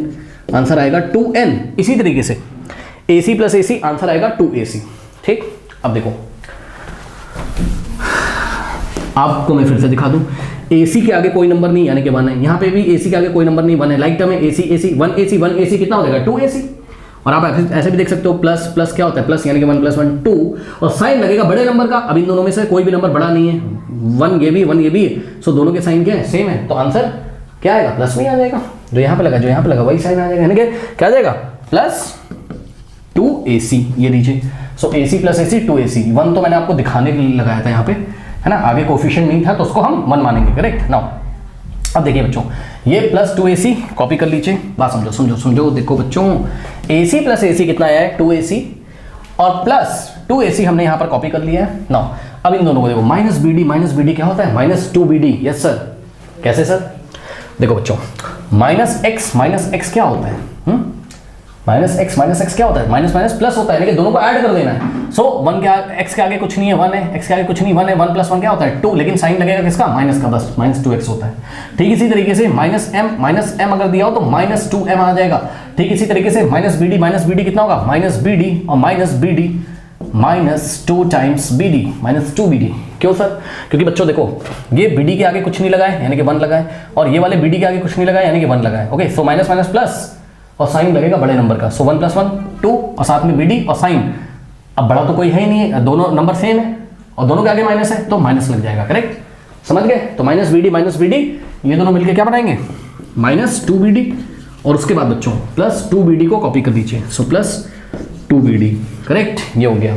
answer आएगा 2n, इसी तरीके से ac प्लस ac आंसर आएगा 2ac, ठीक। अब देखो, आपको मैं फिर से दिखा दूं, ac के आगे कोई नंबर नहीं यानी कि 1 है, यहाँ पे भी ac के आगे कोई नंबर नहीं, 1 है, लाइक टर्म है, ac ac 1ac कितना हो जाएगा, 2ac। और आप ऐसे भी देख सकते हो, प्लस प्लस क्या होता है, प्लस यानी कि 1 प्लस 1 2, और साइन लगेगा बड़े नंबर का। अब इन दोनों में से कोई भी नंबर बड़ा नहीं है, 1 ये भी 1 ये भी, सो दोनों के साइन क्या है, सेम है, तो आंसर क्या आएगा, प्लस में ही आ जाएगा, जो यहाँ पे लगा वही साइन आ जाएगा, यानी कि क्या आ जाएगा, प्लस 2ac, ये लीजिए। सो ac प्लस ac 2ac, 1 तो मैंने आपको दिखाने के लिए लगाया था यहाँ पे, है ना, आगे कोफिशिएंट नहीं था तो उसको हम 1 मानेंगे, करेक्ट। नाउ अब देखिए बच्चों, ये प्लस 2ac कॉपी कर लीजिए, बात समझो, देखो बच्चों, ac प्लस ac कितना आया है, 2ac, और प्लस 2ac हमने यहाँ पर कॉपी कर लिया है। नाउ अब इन दोनों को देखो, माइनस bd क्या होता है, माइनस 2bd, यस सर, कैसे सर, देखो बच्चों, माइनस x क्या होता है, माइनस x क्या होता है, माइनस माइनस प्लस होता है, लेकिन दोनों को ऐड कर देना है। सो 1 के x के आगे कुछ नहीं है, 1 है, x के आगे कुछ नहीं, 1 है, 1 प्लस 1 क्या होता है, 2, लेकिन साइन लगेगा किसका, माइनस का, बस माइनस 2x होता है, ठीक। इसी तरीके से माइनस m अगर दिया हो तो माइनस 2m आ जाएगा, ठीक। इसी तरीके से माइनस bd कितना होगा, माइनस bd, और minus bd minus 2 times bd, minus 2bd, क्यों सर, क्योंकि बच्चों देखो, ये bd के आगे कुछ नहीं लगा है यानी कि 1 लगा है, और ये वाले bd के आगे कुछ नहीं लगा है यानी कि 1 लगा है। Okay, so minus minus plus, और साइन लगेगा बड़े नंबर का, सो 1 प्लस 1 2, और साथ में bd और साइन, अब बड़ा तो कोई है ही नहीं है, दोनों नंबर सेम है और दोनों के आगे माइनस है तो माइनस लग जाएगा, करेक्ट, समझ गए। तो माइनस bd ये दोनों मिलके क्या बनाएंगे, माइनस 2bd, और उसके बाद बच्चों प्लस 2bd को कॉपी कर दीजिए, सो प्लस 2bd, करेक्ट, ये हो गया।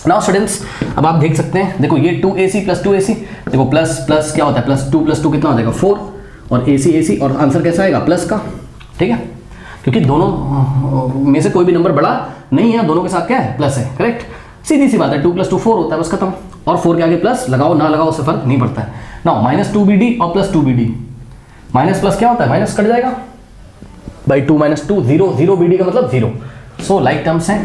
नाउ स्टूडेंट्स, अब आप देख सकते हैं, देखो ये 2ac प्लस 2ac, देखो प्लस प्लस क्या होता है, प्लस 2 कितना हो जाएगा 4, और ac और आंसर कैसा आएगा, प्लस का, ठीक है, क्योंकि दोनों में से कोई भी नंबर बड़ा नहीं है, दोनों के साथ क्या है, प्लस है, करेक्ट, सीधी सी बात है, 2 + 2 4 होता है, बस खत्म। और 4 के आगे प्लस लगाओ ना लगाओ उससे फर्क नहीं पड़ता है। नाउ माइनस 2bd और प्लस 2bd, माइनस प्लस क्या होता है, माइनस कट जाएगा बाई 2 - 2 0 bd का मतलब 0, सो लाइक टर्म्स हैं,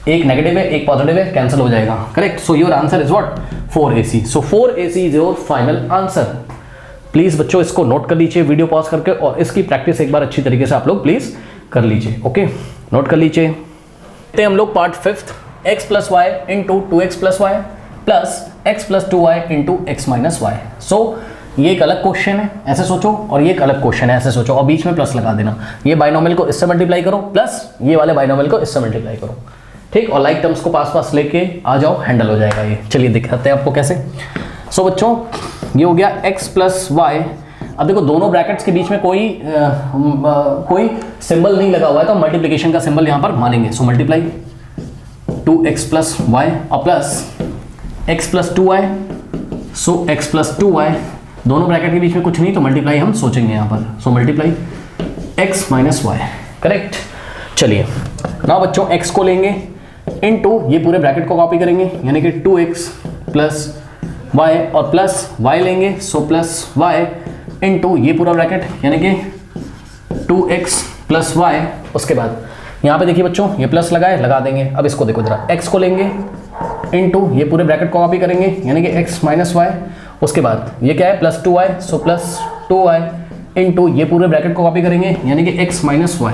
एक नेगेटिव है एक पॉजिटिव है, कैंसिल हो जाएगा, correct. So your answer is what, 4ac, so 4ac is your final answer. Please बच्चों इसको नोट कर लीजिए वीडियो पॉज करके, और इसकी प्रैक्टिस एक बार अच्छी तरीके से आप लोग प्लीज कर लीजिए, ओके, नोट कर लीजिए। हम लोग part 5th, x + y × 2x + y plus x + 2y × x - y। सो ये एक अलग क्वेश्चन है, ऐसे सोचो, और ये एक अलग क्वेश्चन है, ऐसे सोचो, और बीच में प्लस लगा देना। ये बाइनोमियल को इससे मल्टीप्लाई करो, प्लस ये वाले बाइनोमियल को इससे मल्टीप्लाई करो, ठीक, और लाइक टर्म्स को पास लेके आ जाओ, हैंडल हो जाएगा ये। चलिए दिखाते हैं आपको कैसे। सो बच्चों ये हो गया x + y। अब देखो दोनों ब्रैकेट्स के बीच में कोई सिंबल नहीं लगा हुआ है, तो मल्टीप्लिकेशन का सिंबल यहाँ पर मानेंगे। सो मल्टीप्लाई 2x + y और प्लस x + 2y, सो x + 2y, दोनों ब्रैकेट के बीच में कुछ नहीं तो मल्टीप्लाई हम सोचेंगे यहाँ पर, so multiply x - y, correct. चलिए ना बच्चों x को लेंगे इनटू ये पूरे ब्रैकेट को कॉपी करेंगे यानी कि 2x प्लस y और प्लस y लेंगे, सो प्लस y इनटू ये पूरा ब्रैकेट यानी कि 2x प्लस y। उसके बाद यहाँ पे देखिए बच्चों ये प्लस लगा देंगे। अब इसको देखो जरा, x को लेंगे इनटू ये पूरे ब्रैकेट को कॉपी करेंगे यानी कि x माइनस वाई। उसके बाद ये क्या है plus 2y, so plus 2y into ये पूरे ब्रैकेट को कॉपी करेंगे यानी कि x माइनस वाई।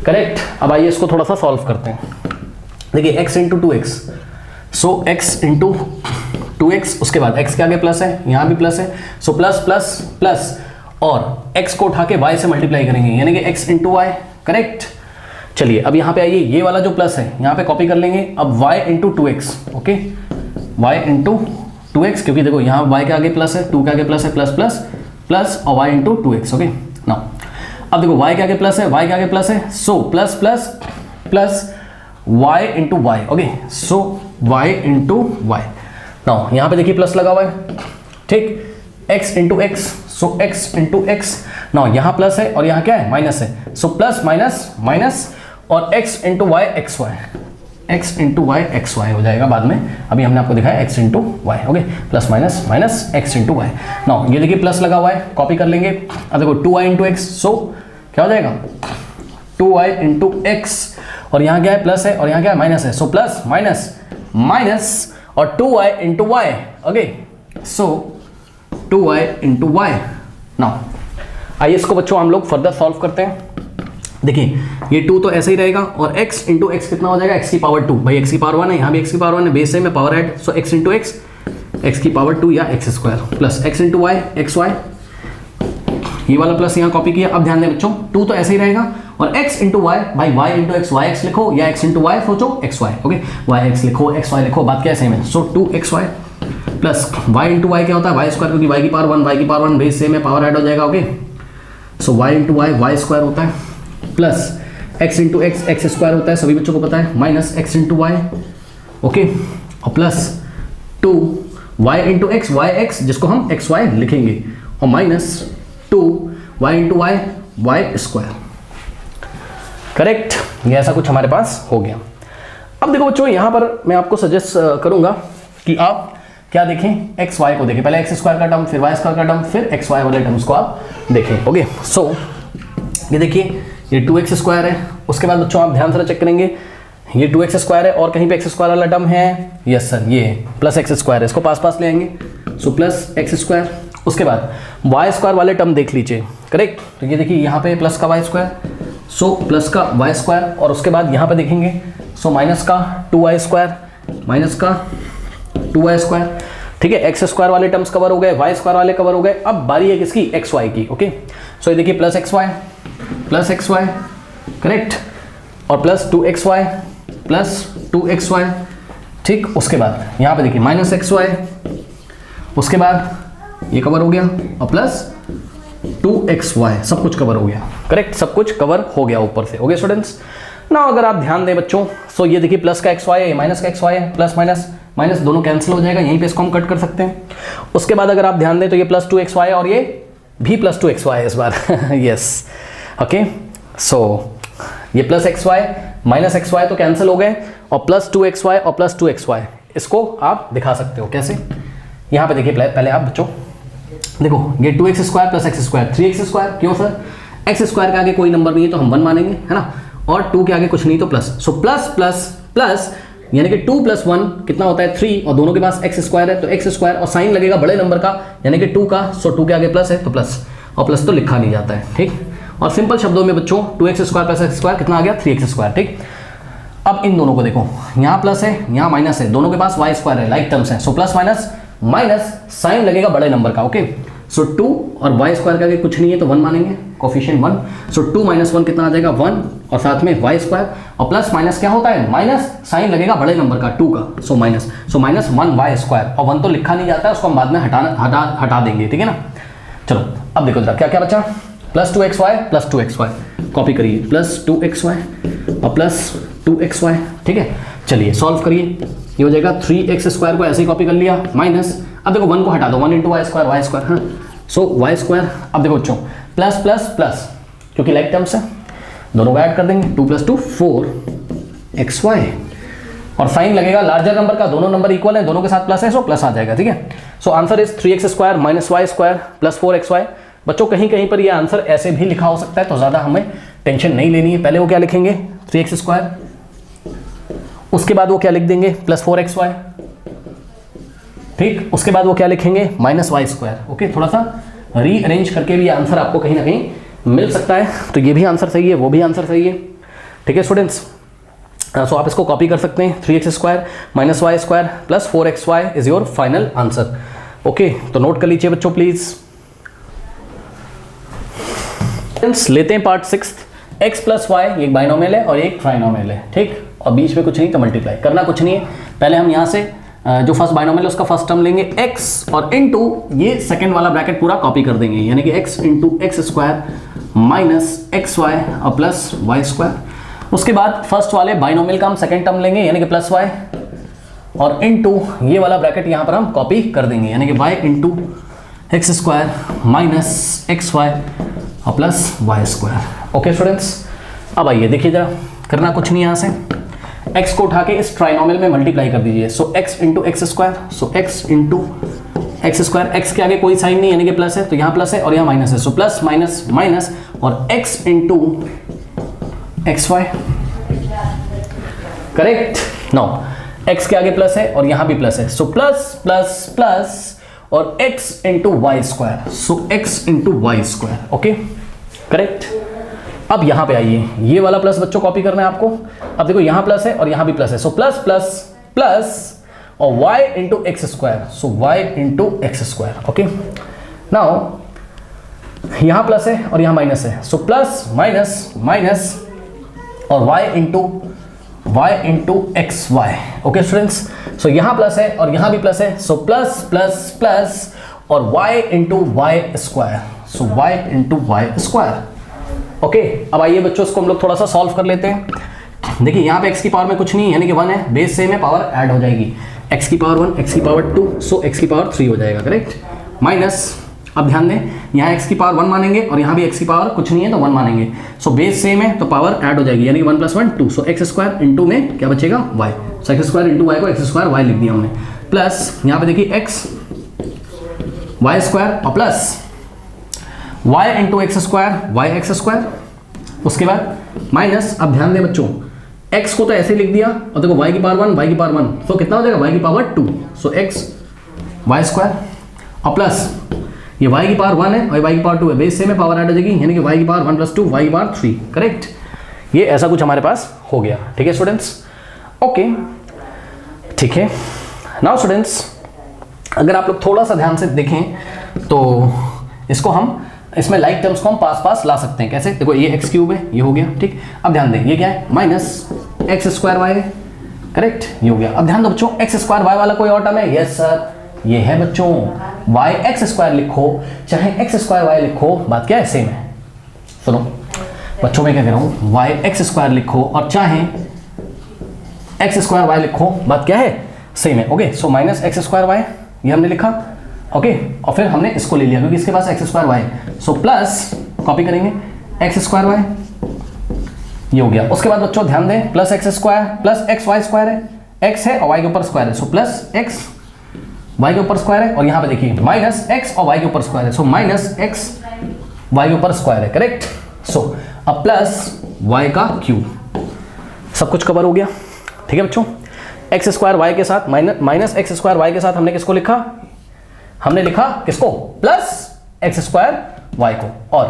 करेक्ट। अब आइए इसको थोड़ा सा सॉल्व करते हैं। देखिए x इंटू 2x, सो x इंटू 2x, उसके बाद x के आगे प्लस है, यहाँ भी प्लस है, सो प्लस प्लस प्लस और x को उठा के y से मल्टीप्लाई करेंगे यानी कि x इंटू वाई। करेक्ट। चलिए अब यहाँ पे आइए, ये वाला जो प्लस है यहाँ पे कॉपी कर लेंगे। अब y into 2x, okay, y into 2x, क्योंकि देखो यहाँ y के आगे प्लस है, 2 के आगे प्लस है, प्लस प्लस प्लस और y into 2x। Okay now अब देखो y के आगे प्लस है, y के आगे प्लस है, so plus plus plus y into Y. Okay so y into Y. Now यहाँ पे देखिए प्लस लगा हुआ है, ठीक, x into x, so x into x. Now यहाँ प्लस है और यहाँ क्या है माइनस है, सो प्लस माइनस माइनस और x into Y X Y, x into Y X Y हो जाएगा बाद में। अभी हमने आपको दिखाया x into Y. Okay plus minus minus x into Y. Now ये देखिए प्लस लगा हुआ है, कॉपी कर लेंगे। अब देखो 2y इंटू एक्स, सो क्या हो जाएगा 2y इंटू एक्स, और यहाँ क्या है प्लस है और यहाँ क्या है माइनस है, सो प्लस माइनस माइनस और 2y into Y. Okay so 2y into Y. Now आइए इसको बच्चों हम लोग फर्दर सॉल्व करते हैं। देखिए ये 2 तो ऐसे ही रहेगा और x इंटू एक्स कितना हो जाएगा, x की पावर 2, भाई x की पावर 1 है, यहाँ भी x की पावर 1 है, बेस है में power add, so x into X, x की पावर 2 या x square plus x into Y X Y. ये वाला प्लस यहाँ कॉपी किया। अब ध्यान दें बच्चों 2 तो ऐसे ही रहेगा और x इंटू वाई, भाई y into x Y X लिखो या x इंटू वाई सोचो X Y. Okay Y X लिखो एक्स वाई लिखो, बात क्या है सेम है, so 2x Y plus y into Y क्या होता है वाई स्क्वायर, क्योंकि y की पावर 1, y की पावर 1 बेस सेम है, पावर ऐड हो जाएगा। Okay so y into Y Y square होता है plus x into x x square होता है, सभी बच्चों को पता है, minus x into Y. Okay और plus 2 y into x Y x, जिसको हम एक्स वाई लिखेंगे, और minus 2 y into Y Y square. Correct. ये ऐसा कुछ हमारे पास हो गया। अब देखो बच्चों यहाँ पर मैं आपको सजेस्ट करूंगा कि आप क्या देखें, एक्स वाई को देखें, पहले एक्स स्क्वायर का टर्म, फिर वाई स्क्वायर का टर्म, फिर एक्स वाई वाले टर्म्स को आप देखें। ओके सो ये देखिए ये 2x स्क्वायर है। उसके बाद बच्चों आप ध्यान से चेक करेंगे, ये 2x स्क्वायर है और कहीं पे एक्स स्क्वायर वाला टर्म है, यस सर ये प्लस एक्स स्क्वायर है, इसको पास पास ले आएंगे, सो प्लस एक्स स्क्वायर। उसके बाद वाई स्क्वायर वाले टर्म देख लीजिए। करेक्ट। तो ये देखिए यहाँ पे प्लस का वाई स्क्वायर, सो प्लस का वाई स्क्वायर, और उसके बाद यहाँ पे देखेंगे सो माइनस का 2y स्क्वायर, माइनस का 2y स्क्वायर। ठीक है, एक्स स्क्वायर वाले टर्म्स कवर हो गए, वाई स्क्वायर वाले कवर हो गए। अब बारी है किसकी, एक्स वाई की। ओके सो ये देखिए प्लस एक्स वाई, करेक्ट, और प्लस 2xy प्लस 2xy। ठीक, उसके बाद यहाँ पे देखिए माइनस एक्स वाई, उसके बाद ये कवर हो गया, और प्लस 2xy, सब कुछ कवर हो गया। करेक्ट, सब कुछ कवर हो गया ऊपर से। ओके स्टूडेंट्स, ना अगर आप ध्यान दें बच्चों, सो ये देखिए प्लस का xy है, माइनस का xy है, प्लस माइनस माइनस दोनों कैंसिल हो जाएगा, यहीं पे इसको हम कट कर सकते हैं। उसके बाद अगर आप ध्यान दें तो ये प्लस 2xy और ये भी प्लस 2xy है इस बार। यस ओके सो ये प्लस xy माइनस xy तो कैंसिल हो गए, और प्लस 2xy और प्लस 2xy, इसको आप दिखा सकते हो कैसे। यहाँ पे देखिए पहले आप बच्चों देखो, ये 2x square plus x square 3x square, क्यों सर, एक्स स्क्वायर के आगे कोई नंबर नहीं है तो हम 1 मानेंगे, है ना, और 2 के आगे कुछ नहीं तो प्लस, सो प्लस प्लस प्लस, यानी कि 2 + 1 कितना होता है 3, और दोनों के पास एक्स स्क्वायर है तो एक्स स्क्वायर, और साइन लगेगा बड़े नंबर का यानी कि 2 का, सो 2 के आगे प्लस है तो प्लस, और प्लस तो लिखा नहीं जाता है। ठीक, और सिंपल शब्दों में बच्चों 2x square plus x square कितना आ गया 3x स्क्वायर। ठीक, अब इन दोनों को देखो, यहाँ प्लस है यहाँ माइनस है, दोनों के पास वाई स्क्वायर है, लाइक टर्म्स है, so plus minus minus sign लगेगा बड़े नंबर का। ओके सो 2 और वाई स्क्वायर का आगे कुछ नहीं है तो 1 मानेंगे, कोफिशिएंट 1, सो 2 - 1 कितना आ जाएगा 1, और साथ में वाई स्क्वायर, और प्लस माइनस क्या होता है माइनस, साइन लगेगा बड़े नंबर का 2 का, सो माइनस 1 वाई स्क्वायर, और 1 तो लिखा नहीं जाता है, उसको हम बाद में हटा देंगे। ठीक है ना। चलो अब देखो जरा क्या क्या बचा, प्लस 2xy कॉपी करिए, प्लस 2xy और प्लस 2xy। ठीक है, चलिए सॉल्व करिए, ये हो जाएगा 3x स्क्वायर को ऐसे ही कॉपी कर लिया, माइनस, अब देखो 1 को हटा दो, 1 × वाई स्क्वायर, हाँ, सो वाई स्क्वायर। अब देखो बच्चों प्लस प्लस प्लस, क्योंकि लाइक टर्म्स है, दोनों को ऐड कर देंगे, 2 + 2 4xy, और साइन लगेगा लार्जर नंबर का, दोनों नंबर इक्वल है, दोनों के साथ प्लस है, सो प्लस आ जाएगा, ठीक है। So answer is 3x² - y² + 4xy। बच्चों कहीं कहीं पर ये आंसर ऐसे भी लिखा हो सकता है, तो ज़्यादा हमें टेंशन नहीं लेनी है। पहले वो क्या लिखेंगे, 3x², उसके बाद वो क्या लिख देंगे, +4xy, ठीक, उसके बाद वो क्या लिखेंगे, -y²। ओके, थोड़ा सा रीअरेंज करके भी आंसर आपको कहीं ना कहीं मिल सकता है। तो ये भी आंसर सही है, वो भी आंसर सही है, ठीक है स्टूडेंट्स। सो आप इसको कॉपी कर सकते हैं, 3x² - y² + 4xy is your final answer. Okay, तो नोट कर लीजिए बच्चों प्लीज। लेते हैं पार्ट 6। x + y एक बाइनोमियल है और एक ट्राइनोमियल है, ठीक, और बीच में कुछ नहीं, तो मल्टीप्लाई करना कुछ नहीं है। पहले हम यहाँ से जो फर्स्ट बाइनोमियल है उसका फर्स्ट टर्म लेंगे x, और इनटू ये सेकंड वाला ब्रैकेट पूरा कॉपी कर देंगे, यानी कि x × x² - xy और +y²। उसके बाद फर्स्ट वाले बाइनोमियल का हम सेकंड टर्म लेंगे, यानी कि +y, और इनटू ये वाला ब्रैकेट यहाँ पर हम कॉपी कर देंगे, यानी कि y × x² - xy और +y²। ओके स्टूडेंट्स, अब आइए देखिए जरा, करना कुछ नहीं, यहाँ से x को उठा के इस ट्राइनोमियल में मल्टीप्लाई कर दीजिए। सो x × x², सो x × x², x के आगे कोई साइन नहीं यानी कि प्लस है, तो यहाँ प्लस है और यहाँ माइनस है, सो प्लस माइनस माइनस, और x × xy, correct. No, x के आगे प्लस है और यहाँ भी प्लस है, सो प्लस प्लस प्लस, और x × y², सो x × y²। Okay, correct. अब यहाँ पे आइए, ये वाला प्लस बच्चों कॉपी करना है आपको। अब देखो यहाँ प्लस है और यहाँ भी प्लस है, सो प्लस प्लस प्लस, और y × x², सो y × x²। ओके, नाउ यहाँ प्लस है और यहाँ माइनस है, सो प्लस माइनस माइनस, और y × xy। ओके स्टूडेंट्स, सो यहाँ प्लस है और यहाँ भी प्लस है, सो प्लस प्लस प्लस, और y × y², सो y × y²। ओके, अब आइए बच्चों इसको हम लोग थोड़ा सा सॉल्व कर लेते हैं। देखिए यहाँ पे x की पावर में कुछ नहीं यानी कि 1 है, बेस सेम है, पावर ऐड हो जाएगी, x की पावर 1, x की पावर 2, सो x की पावर 3 हो जाएगा, करेक्ट। माइनस, अब ध्यान दें, यहाँ x की पावर 1 मानेंगे और यहाँ भी x की पावर कुछ नहीं है तो 1 मानेंगे, सो बेस सेम है तो पावर ऐड हो जाएगी, यानी कि 1 + 1 2, सो x² × में क्या बचेगा, y, सो x² × y को x² y लिख दिया हमने, प्लस यहाँ पे देखिए x y² और plus y × x² y x², उसके बाद माइनस, अब ध्यान दें बच्चों, x को तो ऐसे लिख दिया, और देखो y की पावर 1 y की पावर 1, तो कितना हो जाएगा, y की पावर 2, सो x y², और प्लस ये y की पावर 1 है और y की पावर 2 है, बेस सेम में पावर ऐड हो जाएगी, यानी कि y की पावर 1 + 2 y की पावर 3, करेक्ट। ये ऐसा कुछ हमारे पास हो गया, ठीक है स्टूडेंट्स। ओके, ठीक है। नाउ स्टूडेंट्स, अगर आप लोग थोड़ा सा ध्यान से देखें तो इसको हम, इसमें लाइक टर्म्स को हम पास ला सकते हैं। कैसे, देखो ये x³ है, ये हो गया, ठीक। अब ध्यान दें, ये क्या है, -x² y है, करेक्ट, ये हो गया। अब ध्यान दो बच्चों, x² y वाला कोई और टर्म है, यस सर, ये है बच्चों, y x² लिखो चाहे x² y लिखो, बात क्या है, सेम है। सुनो बच्चों, मैं क्या कह रहा हूँ, y x² लिखो और चाहे x² y लिखो, बात क्या है, सेम है। ओके, सो -x² y ये हमने लिखा, ओके, और फिर हमने इसको ले लिया क्योंकि इसके पास x² y, so plus copy करेंगे x² y, ये हो गया। उसके बाद बच्चों ध्यान दें, +x² + xy² है, x है और y के ऊपर स्क्वायर है, सो +x y के ऊपर स्क्वायर है, और यहाँ पे देखिए -x और y के ऊपर स्क्वायर है, सो -x y के ऊपर स्क्वायर है, करेक्ट। सो अब +y का क्यूब, सब कुछ कवर हो गया, ठीक है बच्चों। x² y के साथ -x² y के साथ हमने किसको लिखा, हमने लिखा किसको, +x² y को, और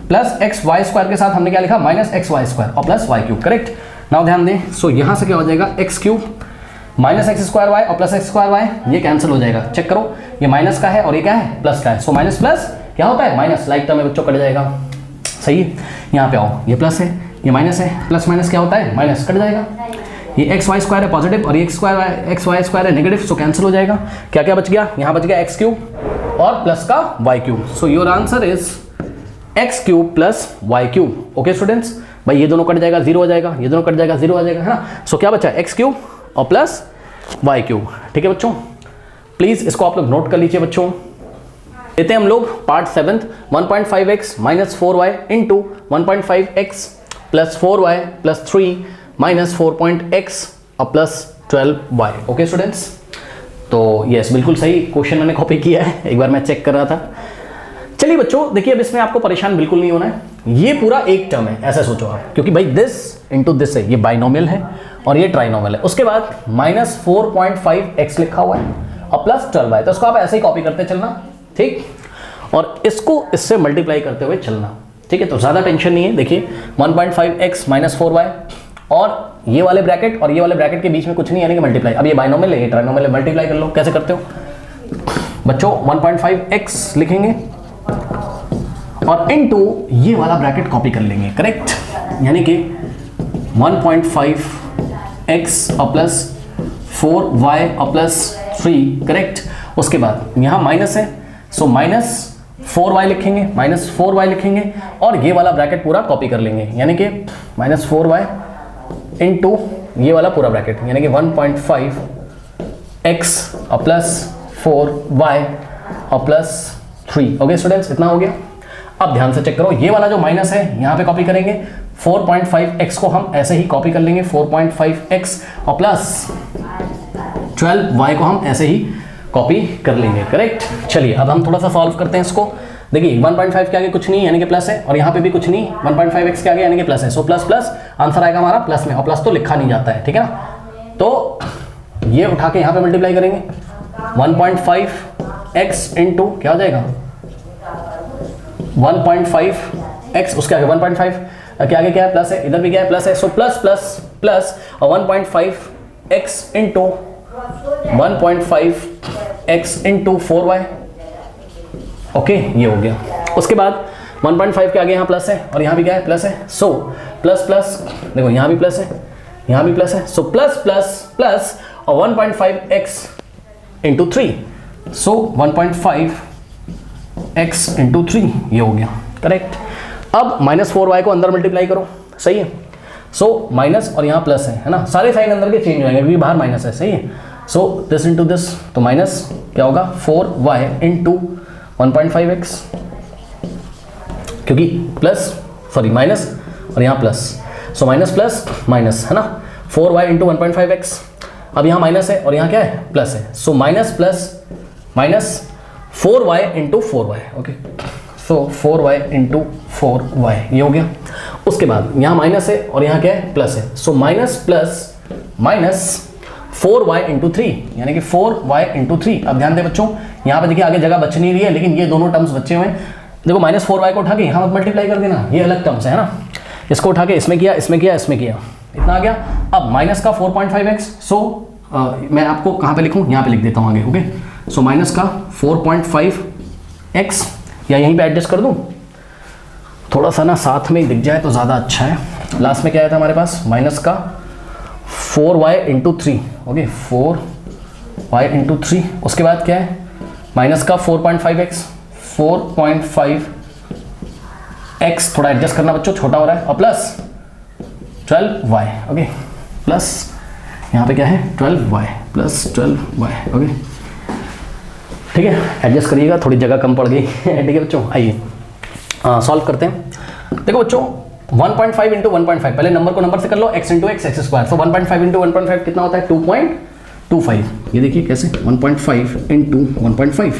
+xy² के साथ हमने क्या लिखा, -xy² और +y³, करेक्ट। नाउ ध्यान दें, सो यहाँ से क्या हो जाएगा, x³ -x² y और +x² y, ये कैंसिल हो जाएगा, चेक करो, ये माइनस का है और ये क्या है, प्लस का है, सो माइनस प्लस क्या होता है, माइनस, लाइक टर्म में बच्चों कट जाएगा, सही है। यहाँ पे आओ, ये प्लस है, ये माइनस है, प्लस माइनस क्या होता है, माइनस, कट जाएगा। ये xy² है पॉजिटिव और ये xy² है नेगेटिव, सो कैंसिल हो जाएगा। क्या क्या बच गया, यहाँ बच गया x³ और प्लस का y³, so your answer is x³ + y³। Okay students, भाई ये दोनों कट जाएगा, 0 हो जाएगा, ये दोनों कट जाएगा, 0 हो जाएगा, है ना। सो क्या बचा, x³ और प्लस y³, ठीक है बच्चों। प्लीज इसको आप लोग नोट कर लीजिए बच्चों। लेते हैं हम लोग part 7th 1.5x minus 4y into 1.5x plus 4y plus 3 minus 4.x और प्लस 12y। ओके स्टूडेंट्स, तो यस बिल्कुल सही क्वेश्चन मैंने कॉपी किया है, एक बार मैं चेक कर रहा था। चलिए बच्चों देखिए, अब इसमें आपको परेशान बिल्कुल नहीं होना है, ये पूरा एक टर्म है ऐसा सोचो आप, क्योंकि भाई दिस इंटू दिस है, ये बाइनोमियल है और ये ट्राइनोमियल है। उसके बाद माइनस 4.5x लिखा हुआ है और प्लस 12y, तो उसको आप ऐसे ही कॉपी करते चलना, ठीक, और इसको इससे मल्टीप्लाई करते हुए चलना, ठीक है। तो ज़्यादा टेंशन नहीं है। देखिए 1.5x माइनस 4y और ये वाले ब्रैकेट और ये वाले ब्रैकेट के बीच में कुछ नहीं, यानी कि मल्टीप्लाई। अब ये बाइनोमियल है, ये ट्राइनोमियल है, मल्टीप्लाई कर लो। कैसे करते हो बच्चों, 1.5x लिखेंगे और इनटू ये वाला ब्रैकेट कॉपी कर लेंगे, करेक्ट, यानी कि 1.5x और प्लस 4y और प्लस 3, करेक्ट। उसके बाद यहाँ माइनस है, सो माइनस 4y लिखेंगे, माइनस 4y लिखेंगे और ये वाला ब्रैकेट पूरा कॉपी कर लेंगे, यानी कि माइनस 4y इंटू ये वाला पूरा ब्रैकेट, यानी कि 1.5x और प्लस 4y और प्लस 3। ओके स्टूडेंट्स, इतना हो गया। अब ध्यान से चेक करो, ये वाला जो माइनस है यहाँ पे कॉपी करेंगे, 4.5x को हम ऐसे ही कॉपी कर लेंगे, 4.5x और प्लस 12y को हम ऐसे ही कॉपी कर लेंगे, करेक्ट। चलिए अब हम थोड़ा सा सॉल्व करते हैं इसको। देखिए 1.5 के आगे कुछ नहीं यानी कि प्लस है, और यहाँ पे भी कुछ नहीं, 1.5x के आगे यानी कि प्लस है, सो प्लस प्लस आंसर आएगा हमारा प्लस में, और प्लस तो लिखा नहीं जाता है, ठीक है ना। तो ये उठा के यहाँ पे मल्टीप्लाई करेंगे, 1.5x इंटू क्या हो जाएगा 1.5x, उसके आगे 1.5 के आगे क्या है प्लस है, इधर भी क्या है प्लस है, सो प्लस प्लस प्लस और 1.5x into 1.5x into 4y। Okay ये हो गया। उसके बाद 1.5 के आगे यहाँ प्लस है और यहाँ भी क्या है प्लस है, सो प्लस प्लस, देखो यहाँ भी प्लस है, यहाँ भी प्लस है, सो प्लस प्लस प्लस और 1.5x इंटू 3, सो 1.5x इंटू 3, ये हो गया, करेक्ट। अब माइनस 4y को अंदर मल्टीप्लाई करो, सही है, सो माइनस और यहाँ प्लस है ना, सारे साइन अंदर के चेंज हो जाएंगे क्योंकि बाहर माइनस है, सही है। सो दिस इंटू दिस, तो माइनस क्या होगा 4y इंटू 1.5x, क्योंकि प्लस सॉरी माइनस और यहाँ प्लस, सो माइनस प्लस माइनस है ना, 4y इंटू 1.5x। अब यहाँ माइनस है और यहाँ क्या है प्लस है, so minus plus minus 4y into 4y। Okay, so 4y into 4y, ये हो गया। उसके बाद यहाँ माइनस है और यहाँ क्या है प्लस है, so minus plus minus 4y into 3, यानी कि 4y इंटू 3। अब ध्यान दे बच्चों, यहाँ पे देखिए आगे जगह बच नहीं रही है, लेकिन ये दोनों टर्म्स बचे हुए हैं। देखो माइनस 4y को उठा के यहाँ मत मल्टीप्लाई कर देना, ये अलग टर्म्स है ना, इसको उठा के इसमें किया, इसमें किया, इसमें किया, इतना आ गया। अब माइनस का 4.5x, सो मैं आपको कहाँ पे लिखूँ, यहाँ पे लिख देता हूँ आगे। ओके, सो माइनस का 4.5x, या यहीं पे एडजस्ट कर दूँ, थोड़ा सा ना साथ में ही दिख जाए तो ज़्यादा अच्छा है। लास्ट में क्या आया था हमारे पास, माइनस का 4y into 3। Okay, 4y into 3। उसके बाद क्या है, माइनस का 4.5x, 4.5x थोड़ा एडजस्ट करना बच्चों, छोटा हो रहा है, और प्लस 12y। ओके, प्लस यहाँ पे क्या है 12y, प्लस 12y। ओके ठीक है, एडजस्ट करिएगा, थोड़ी जगह कम पड़ गई ठीक है बच्चों। आइए सॉल्व करते हैं। देखो बच्चों 1.5 इंटू 1.5, पहले नंबर को नंबर से कर लो, x into x x square. तो 1.5 इंटू 1.5 कितना होता है 2.25। ये देखिए कैसे 1.5 इंटू 1.5,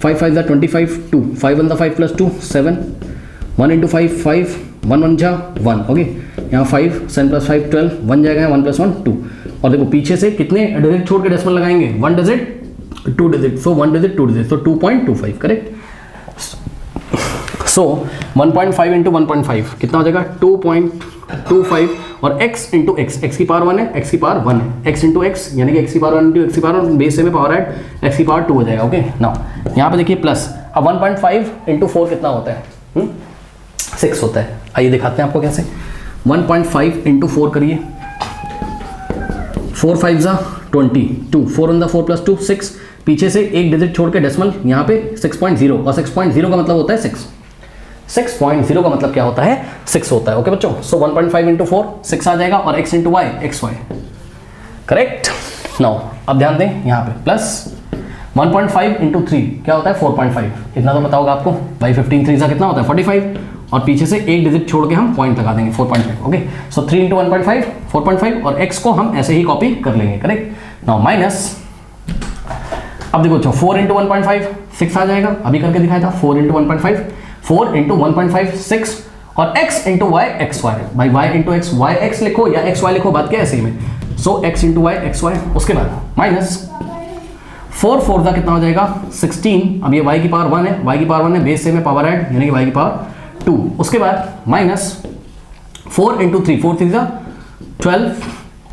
5 5 जा 25, 2 5 1 5 प्लस 2 7, 1 इंटू 5 5, 1 1 जा 1। ओके, यहाँ 5 7 प्लस 5 12, 1 जाएगा 1 प्लस 1 2। और देखो पीछे से कितने डिजिट छोड़ के डेसिमल लगाएंगे, 1 डिजिट 2 डिजिट, सो 1 डिजिट 2 डिजिट, तो 2.25 करेक्ट। सो 1.5 इंटू 1.5 कितना हो जाएगा 2.25, और x इंटू एक्स, एक्स की पावर 1 है, x की पावर 1 है, x इंटू एक्स यानी कि x की पावर 1 इंटू एक्स की पावर 1, बेस से में पावर ऐड x की पावर 2 हो जाएगा। ओके नाउ यहाँ पे देखिए प्लस, अब 1.5 इंटू 4 कितना होता है 6 होता है। आइए दिखाते हैं आपको कैसे। 1.5 इंटू 4 करिए, 4 5 जा 22, 4 1 4 प्लस 2 6, पीछे से एक डिजिट छोड़ के डेसिमल यहाँ पे 6.0, और 6.0 का मतलब होता है 6। 6.0 का मतलब क्या होता है 6 होता है। ओके बच्चों, सो 1.5 इंटू 4 6 आ जाएगा, और x into Y X Y, correct. Now अब ध्यान दें यहाँ पे प्लस 1.5 इंटू 3 क्या होता है 4.5, इतना तो पता होगा आपको। भाई 15 3 कितना होता है 45, और पीछे से एक डिजिट छोड़ के हम पॉइंट लगा देंगे 4.5। ओके, सो 3 इंटू 1.5 4.5, और x को हम ऐसे ही कॉपी कर लेंगे। करेक्ट। नाउ माइनस, अब देखो 4 इंटू 1.5 6 आ जाएगा, अभी करके दिखाया था। 4 इंटू 1.5 4 इंटू 1.5 6, और x into Y X Y, भाई y into x Y X लिखो या एक्स वाई लिखो, बात क्या है ऐसे ही में। So x into Y X Y, उसके बाद माइनस 4 4 का कितना हो जाएगा 16, अब ये y की पावर 1 है, y की पावर 1 है, बेस से में पावर ऐड यानी कि y की पावर 2। उसके बाद माइनस 4 इंटू 3 4 3 12,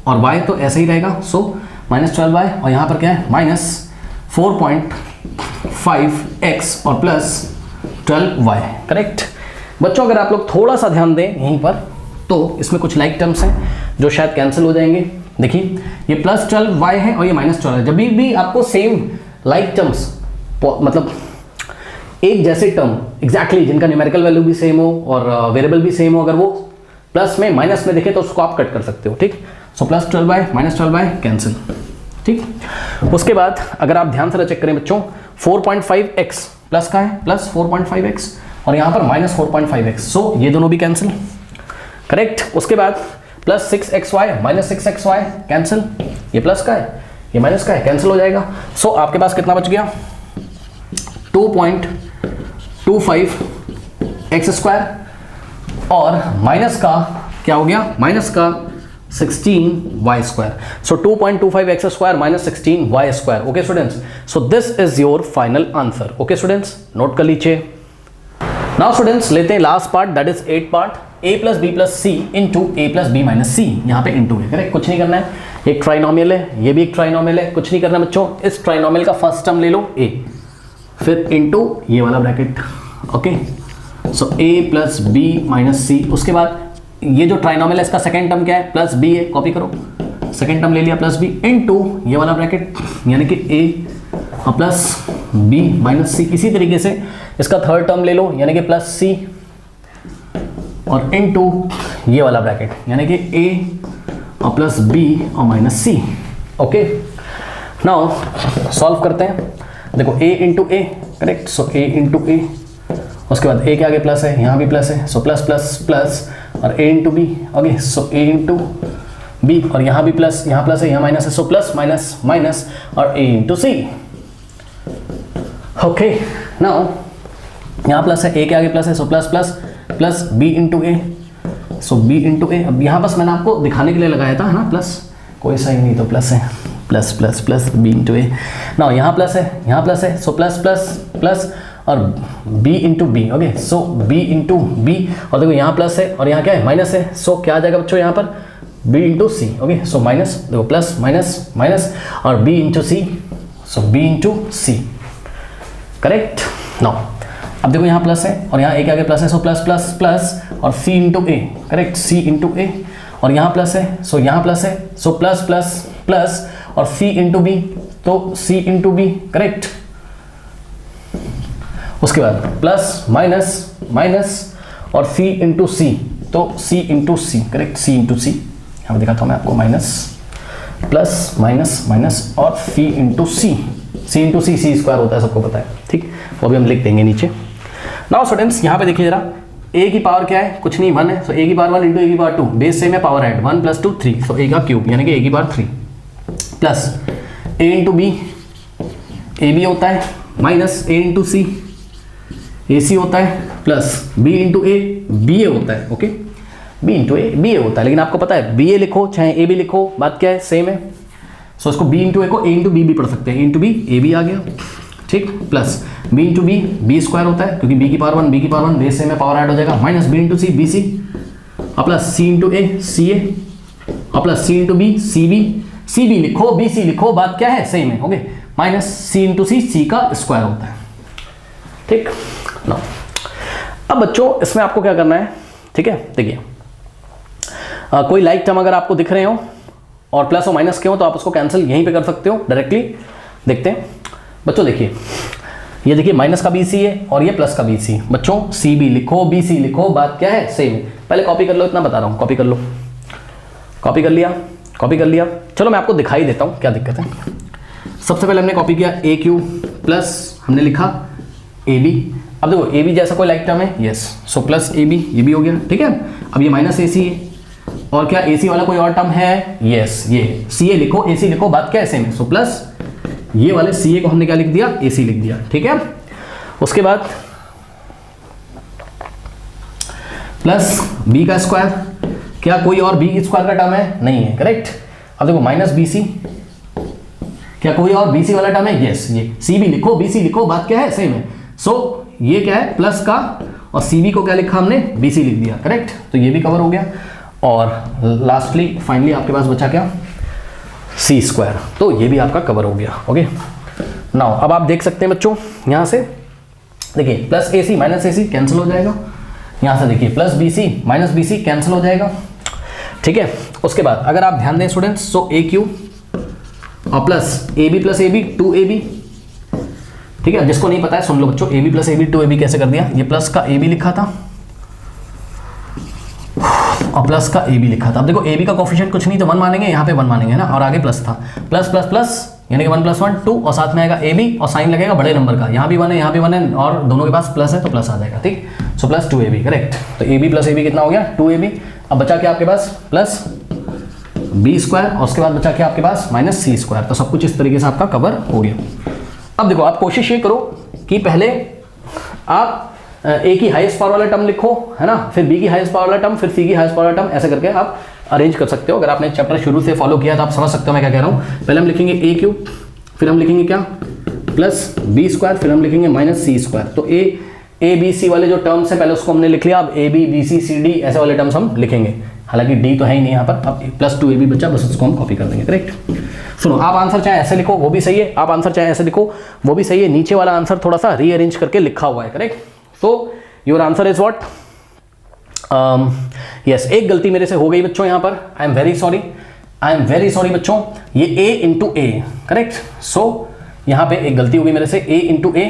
और y तो ऐसे ही रहेगा, सो माइनस 12y, और यहाँ पर क्या है माइनस 4.5x और प्लस 12y। करेक्ट। बच्चों अगर आप लोग थोड़ा सा ध्यान दें यहीं पर, तो इसमें कुछ लाइक टर्म्स हैं जो शायद कैंसिल हो जाएंगे। देखिए ये प्लस 12y है और ये माइनस 12 है। जब भी आपको सेम लाइक टर्म्स, मतलब एक जैसे टर्म एग्जैक्टली जिनका न्यूमेरिकल वैल्यू भी सेम हो और वेरिएबल भी सेम हो, अगर वो प्लस में माइनस में दिखे तो उसको आप कट कर सकते हो। ठीक, so plus 12y minus 12y cancel. ठीक, उसके बाद अगर आप ध्यान से चेक करें बच्चों, 4.5x प्लस का है प्लस 4.5x, और यहाँ पर माइनस 4.5x, सो ये दोनों भी कैंसिल। करेक्ट। उसके बाद plus 6xy minus 6xy cancel, ये प्लस का है ये माइनस का है, कैंसिल हो जाएगा। सो आपके पास कितना बच गया 2.25x स्क्वायर, और माइनस का क्या हो गया माइनस का 16y square. So 2.25x square minus 16y square. Okay students, so this is your final answer. Okay students, note कर लीजिए। नाउ स्टूडेंट्स लेते हैं last part, that is 8 part, a plus b plus c into a plus b minus c. यहाँ पे into है, correct, कुछ नहीं करना है। एक ट्राइनोमियल है, ये भी एक ट्राइनोमियल है, कुछ नहीं करना बच्चों। इस ट्राइनोमियल का फर्स्ट टर्म ले लो a, फिर इंटू ये वाला bracket. Okay, so a plus b minus c. उसके बाद ये जो ट्राइनोमियल है इसका सेकेंड टर्म क्या है प्लस b है, कॉपी करो, सेकेंड टर्म ले लिया प्लस b इंटू ये वाला ब्रैकेट यानी कि a प्लस b माइनस सी। इसी तरीके से इसका थर्ड टर्म ले लो यानी कि प्लस c, और इनटू ये वाला ब्रैकेट यानी कि a और प्लस b और minus c। Okay, now solve करते हैं। देखो a into a, correct, so a into a, उसके बाद a के आगे प्लस है, यहाँ भी प्लस है, सो प्लस प्लस प्लस, और a into B. Okay, so a into B, और यहाँ भी प्लस, यहाँ प्लस है, यहाँ माइनस है, सो प्लस माइनस माइनस, और a into c. Okay, now यहाँ प्लस है, a के आगे प्लस है, so plus plus plus b into a, so b into a. अब यहाँ बस मैंने आपको दिखाने के लिए लगाया था, है ना, प्लस, कोई साइन नहीं तो प्लस है, plus plus plus b into a. ना यहाँ प्लस है, यहाँ प्लस है, सो प्लस प्लस प्लस, और b into B. Okay, so b into B, और देखो यहाँ प्लस है और यहाँ क्या है माइनस है, सो क्या आ जाएगा बच्चों यहाँ पर b into c. Okay, so minus, देखो प्लस माइनस माइनस, और b इंटू सी, सो b इंटू सी। करेक्ट। नाउ अब देखो यहाँ प्लस है और यहाँ a के आगे प्लस है, सो प्लस प्लस प्लस, और c into a, correct, c into ए, और यहाँ प्लस है, सो यहाँ प्लस है, सो प्लस प्लस प्लस, और c इंटू बी, तो c इंटू बी, करेक्ट। उसके बाद प्लस माइनस माइनस, और c इंटू सी, तो c इंटू सी, करेक्ट, c इंटू सी। यहाँ दिखाता हूँ मैं आपको, माइनस प्लस माइनस माइनस, और c इंटू सी, c इंटू सी, सी स्क्वायर होता है, सबको पता है, ठीक, वो भी हम लिख देंगे नीचे। नाउ स्टूडेंट्स यहाँ पे देखिए जरा, a की पावर क्या है, कुछ नहीं 1 है, सो a की पावर 1 इंटू a की पावर 2, बेस सेम है, power add 1 plus 2 3, so a का क्यूब यानी कि a की power 3, plus a into B, A B होता है, माइनस a इंटू सी, ए सी होता है, plus b into A, B A होता है। Okay, b into A, B A होता है, लेकिन आपको पता है बी ए लिखो चाहे ए बी लिखो, बात क्या है, सेम है। सो इसको b इंटू ए को a इंटू बी भी पढ़ सकते हैं, a into B, A b आ गया, ठीक, plus b into b, b square होता है, क्योंकि b की पावर 1, b की पावर 1, बेस से में पावर ऐड हो जाएगा, minus b into c, b c, और plus c into a, c a, और plus c into b, c b, c b लिखो, बी सी लिखो, बात क्या है, सेम है। ओके, माइनस c इंटू सी, सी का स्क्वायर होता है, ठीक। नो, अब बच्चों इसमें आपको क्या करना है, ठीक है, देखिए कोई लाइक टर्म अगर आपको दिख रहे हो और प्लस और माइनस के हो तो आप उसको कैंसिल यहीं पे कर सकते हो डायरेक्टली। देखते हैं बच्चों, देखिए ये देखिए माइनस का BC है और ये प्लस का BC। बच्चों CB लिखो, BC लिखो, बात क्या है, सेम है। पहले कॉपी कर लो, इतना बता रहा हूँ, कॉपी कर लो, कॉपी कर लिया, कॉपी कर लिया। चलो मैं आपको दिखाई देता हूँ क्या दिक्कत है। सबसे पहले हमने कॉपी किया ए क्यू प्लस हमने लिखा ए बी। अब देखो ए बी जैसा कोई लाइक टर्म है, यस, सो प्लस ए बी, ये भी हो गया, ठीक है। अब ये माइनस ए सी है, और क्या ए सी वाला कोई और टर्म है, यस, ये सी ए लिखो, ए सी लिखो, बात क्या है सेम है, सो प्लस ये वाले सी ए को हमने क्या लिख दिया, ए सी लिख दिया, ठीक है। उसके बाद प्लस बी का स्क्वायर, क्या कोई और बी स्क्वायर का टर्म है, नहीं है, करेक्ट। अब देखो माइनस बी सी, क्या कोई और बी सी वाला टर्म है, यस, ये सी बी लिखो, बी सी लिखो, बात क्या है सेम है। सो ये क्या है प्लस का, और सी बी को क्या लिखा हमने, बी सी लिख दिया, करेक्ट। तो ये भी कवर हो गया। और लास्टली फाइनली आपके पास बचा क्या, सी स्क्वायर, तो ये भी आपका कवर हो गया, ओके। नाउ अब आप देख सकते हैं बच्चों, यहाँ से देखिए plus A C minus A C cancel हो जाएगा, यहाँ से देखिए प्लस बी सी माइनस बी सी कैंसिल हो जाएगा, ठीक है। उसके बाद अगर आप ध्यान दें स्टूडेंट्स, सो ए क्यू और प्लस ए बी 2 ए बी, ठीक है। जिसको नहीं पता है सुन लो बच्चों, A B plus A B 2 A B कैसे कर दिया, ये प्लस का ए बी लिखा था और प्लस का ए बी लिखा था। अब देखो ए बी का कोफिशिएंट कुछ नहीं तो 1 मानेंगे, यहाँ पे 1 मानेंगे ना, और आगे प्लस था, प्लस प्लस प्लस यानी कि 1 + 1 2, और साथ में आएगा ए बी और साइन लगेगा बड़े नंबर का, यहाँ भी 1 है यहाँ भी 1 है, और दोनों के पास प्लस है तो प्लस आ जाएगा, ठीक। सो प्लस 2 ए बी, करेक्ट। तो a B plus A b कितना हो गया, 2 ए बी। अब बचा क्या आपके पास, प्लस बी स्क्वायर, और उसके बाद बचा क्या आपके पास, माइनस सी स्क्वायर। तो सब कुछ इस तरीके से आपका कवर हो गया। अब देखो आप कोशिश ये करो कि पहले आप ए की हाईएस्ट पावर वाला टर्म लिखो, है ना, फिर बी की हाईएस्ट पावर वाला टर्म, फिर सी की हाईएस्ट पावर वाला टर्म, ऐसे करके आप अरेंज कर सकते हो। अगर आपने चैप्टर शुरू से फॉलो किया तो आप समझ सकते हो मैं क्या कह रहा हूँ। पहले हम लिखेंगे ए क्यूब, फिर हम लिखेंगे क्या, प्लस बी स्क्वायर, फिर हम लिखेंगे माइनस सी स्क्वायर। तो ए बी सी वाले जो टर्म्स हैं पहले उसको हमने लिख लिया, अब A B B C C D ऐसे वाले टर्म्स हम लिखेंगे, हालांकि डी तो है ही नहीं यहाँ पर। अब प्लस 2 ए बी बचा, बस उसको हम कॉपी कर देंगे, करेक्ट। सुनो, आप आंसर चाहे ऐसे लिखो वो भी सही है, आप आंसर चाहे ऐसे लिखो वो भी सही है, नीचे वाला आंसर थोड़ा सा रीअरेंज करके लिखा हुआ है, करेक्ट। तो your answer is what, yes, एक गलती मेरे से हो गई बच्चों यहाँ पर, आई एम वेरी सॉरी बच्चों, ये a इंटू ए, करेक्ट। सो यहाँ पे एक गलती हो गई मेरे से, a इंटू ए,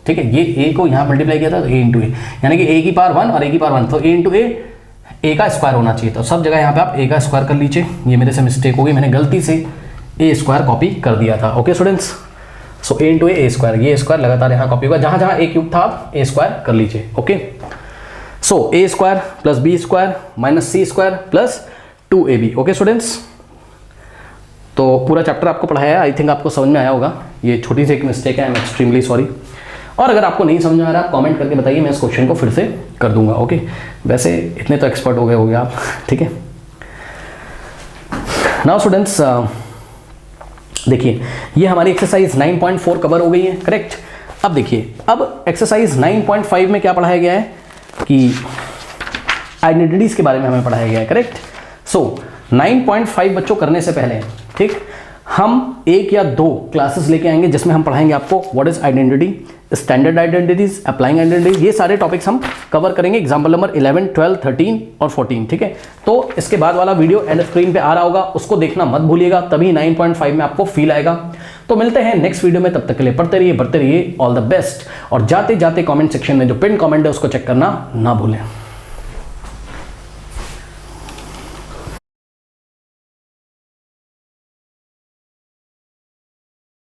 ठीक है, ये a को यहाँ मल्टीप्लाई किया था तो a इंटू ए, यानी कि a की पावर 1 और a की पावर 1, तो a इंटू ए का स्क्वायर होना चाहिए। तो सब जगह यहाँ पे आप a का स्क्वायर कर लीजिए, ये मेरे से मिस्टेक हो गई, मैंने गलती से a स्क्वायर कॉपी कर दिया था, okay students. So a into A square, ये स्क्वायर लगातार यहाँ कॉपी होगा, जहाँ जहाँ a क्यूब था आप a स्क्वायर कर लीजिए, okay. So a square plus B square minus C square plus 2ab, okay students. तो पूरा चैप्टर आपको पढ़ाया है, आई थिंक आपको समझ में आया होगा। ये छोटी सी एक मिस्टेक है, आई एम एक्सट्रीमली सॉरी। और अगर आपको नहीं समझ में आ रहा, आप कमेंट करके बताइए, मैं इस क्वेश्चन को फिर से कर दूंगा, ओके। वैसे इतने तो एक्सपर्ट हो गए आप, ठीक है। नाउ स्टूडेंट्स देखिए, ये हमारी एक्सरसाइज 9.4 कवर हो गई है, करेक्ट। अब देखिए, अब एक्सरसाइज 9.5 में क्या पढ़ाया गया है कि आइडेंटिटीज के बारे में हमें पढ़ाया गया है, करेक्ट। सो 9.5 बच्चों करने से पहले, ठीक, हम 1 या 2 क्लासेस लेके आएंगे जिसमें हम पढ़ाएंगे आपको what is identity, standard identities, applying identities, ये सारे टॉपिक्स हम कवर करेंगे, एग्जाम्पल नंबर 11, 12, 13 और 14, ठीक है। तो इसके बाद वाला वीडियो एंड स्क्रीन पे आ रहा होगा, उसको देखना मत भूलिएगा, तभी 9.5 में आपको फील आएगा। तो मिलते हैं नेक्स्ट वीडियो में, तब तक के लिए पढ़ते रहिए, बढ़ते रहिए, ऑल द बेस्ट। और जाते जाते कमेंट सेक्शन में जो पिन कमेंट है उसको चेक करना ना भूलें।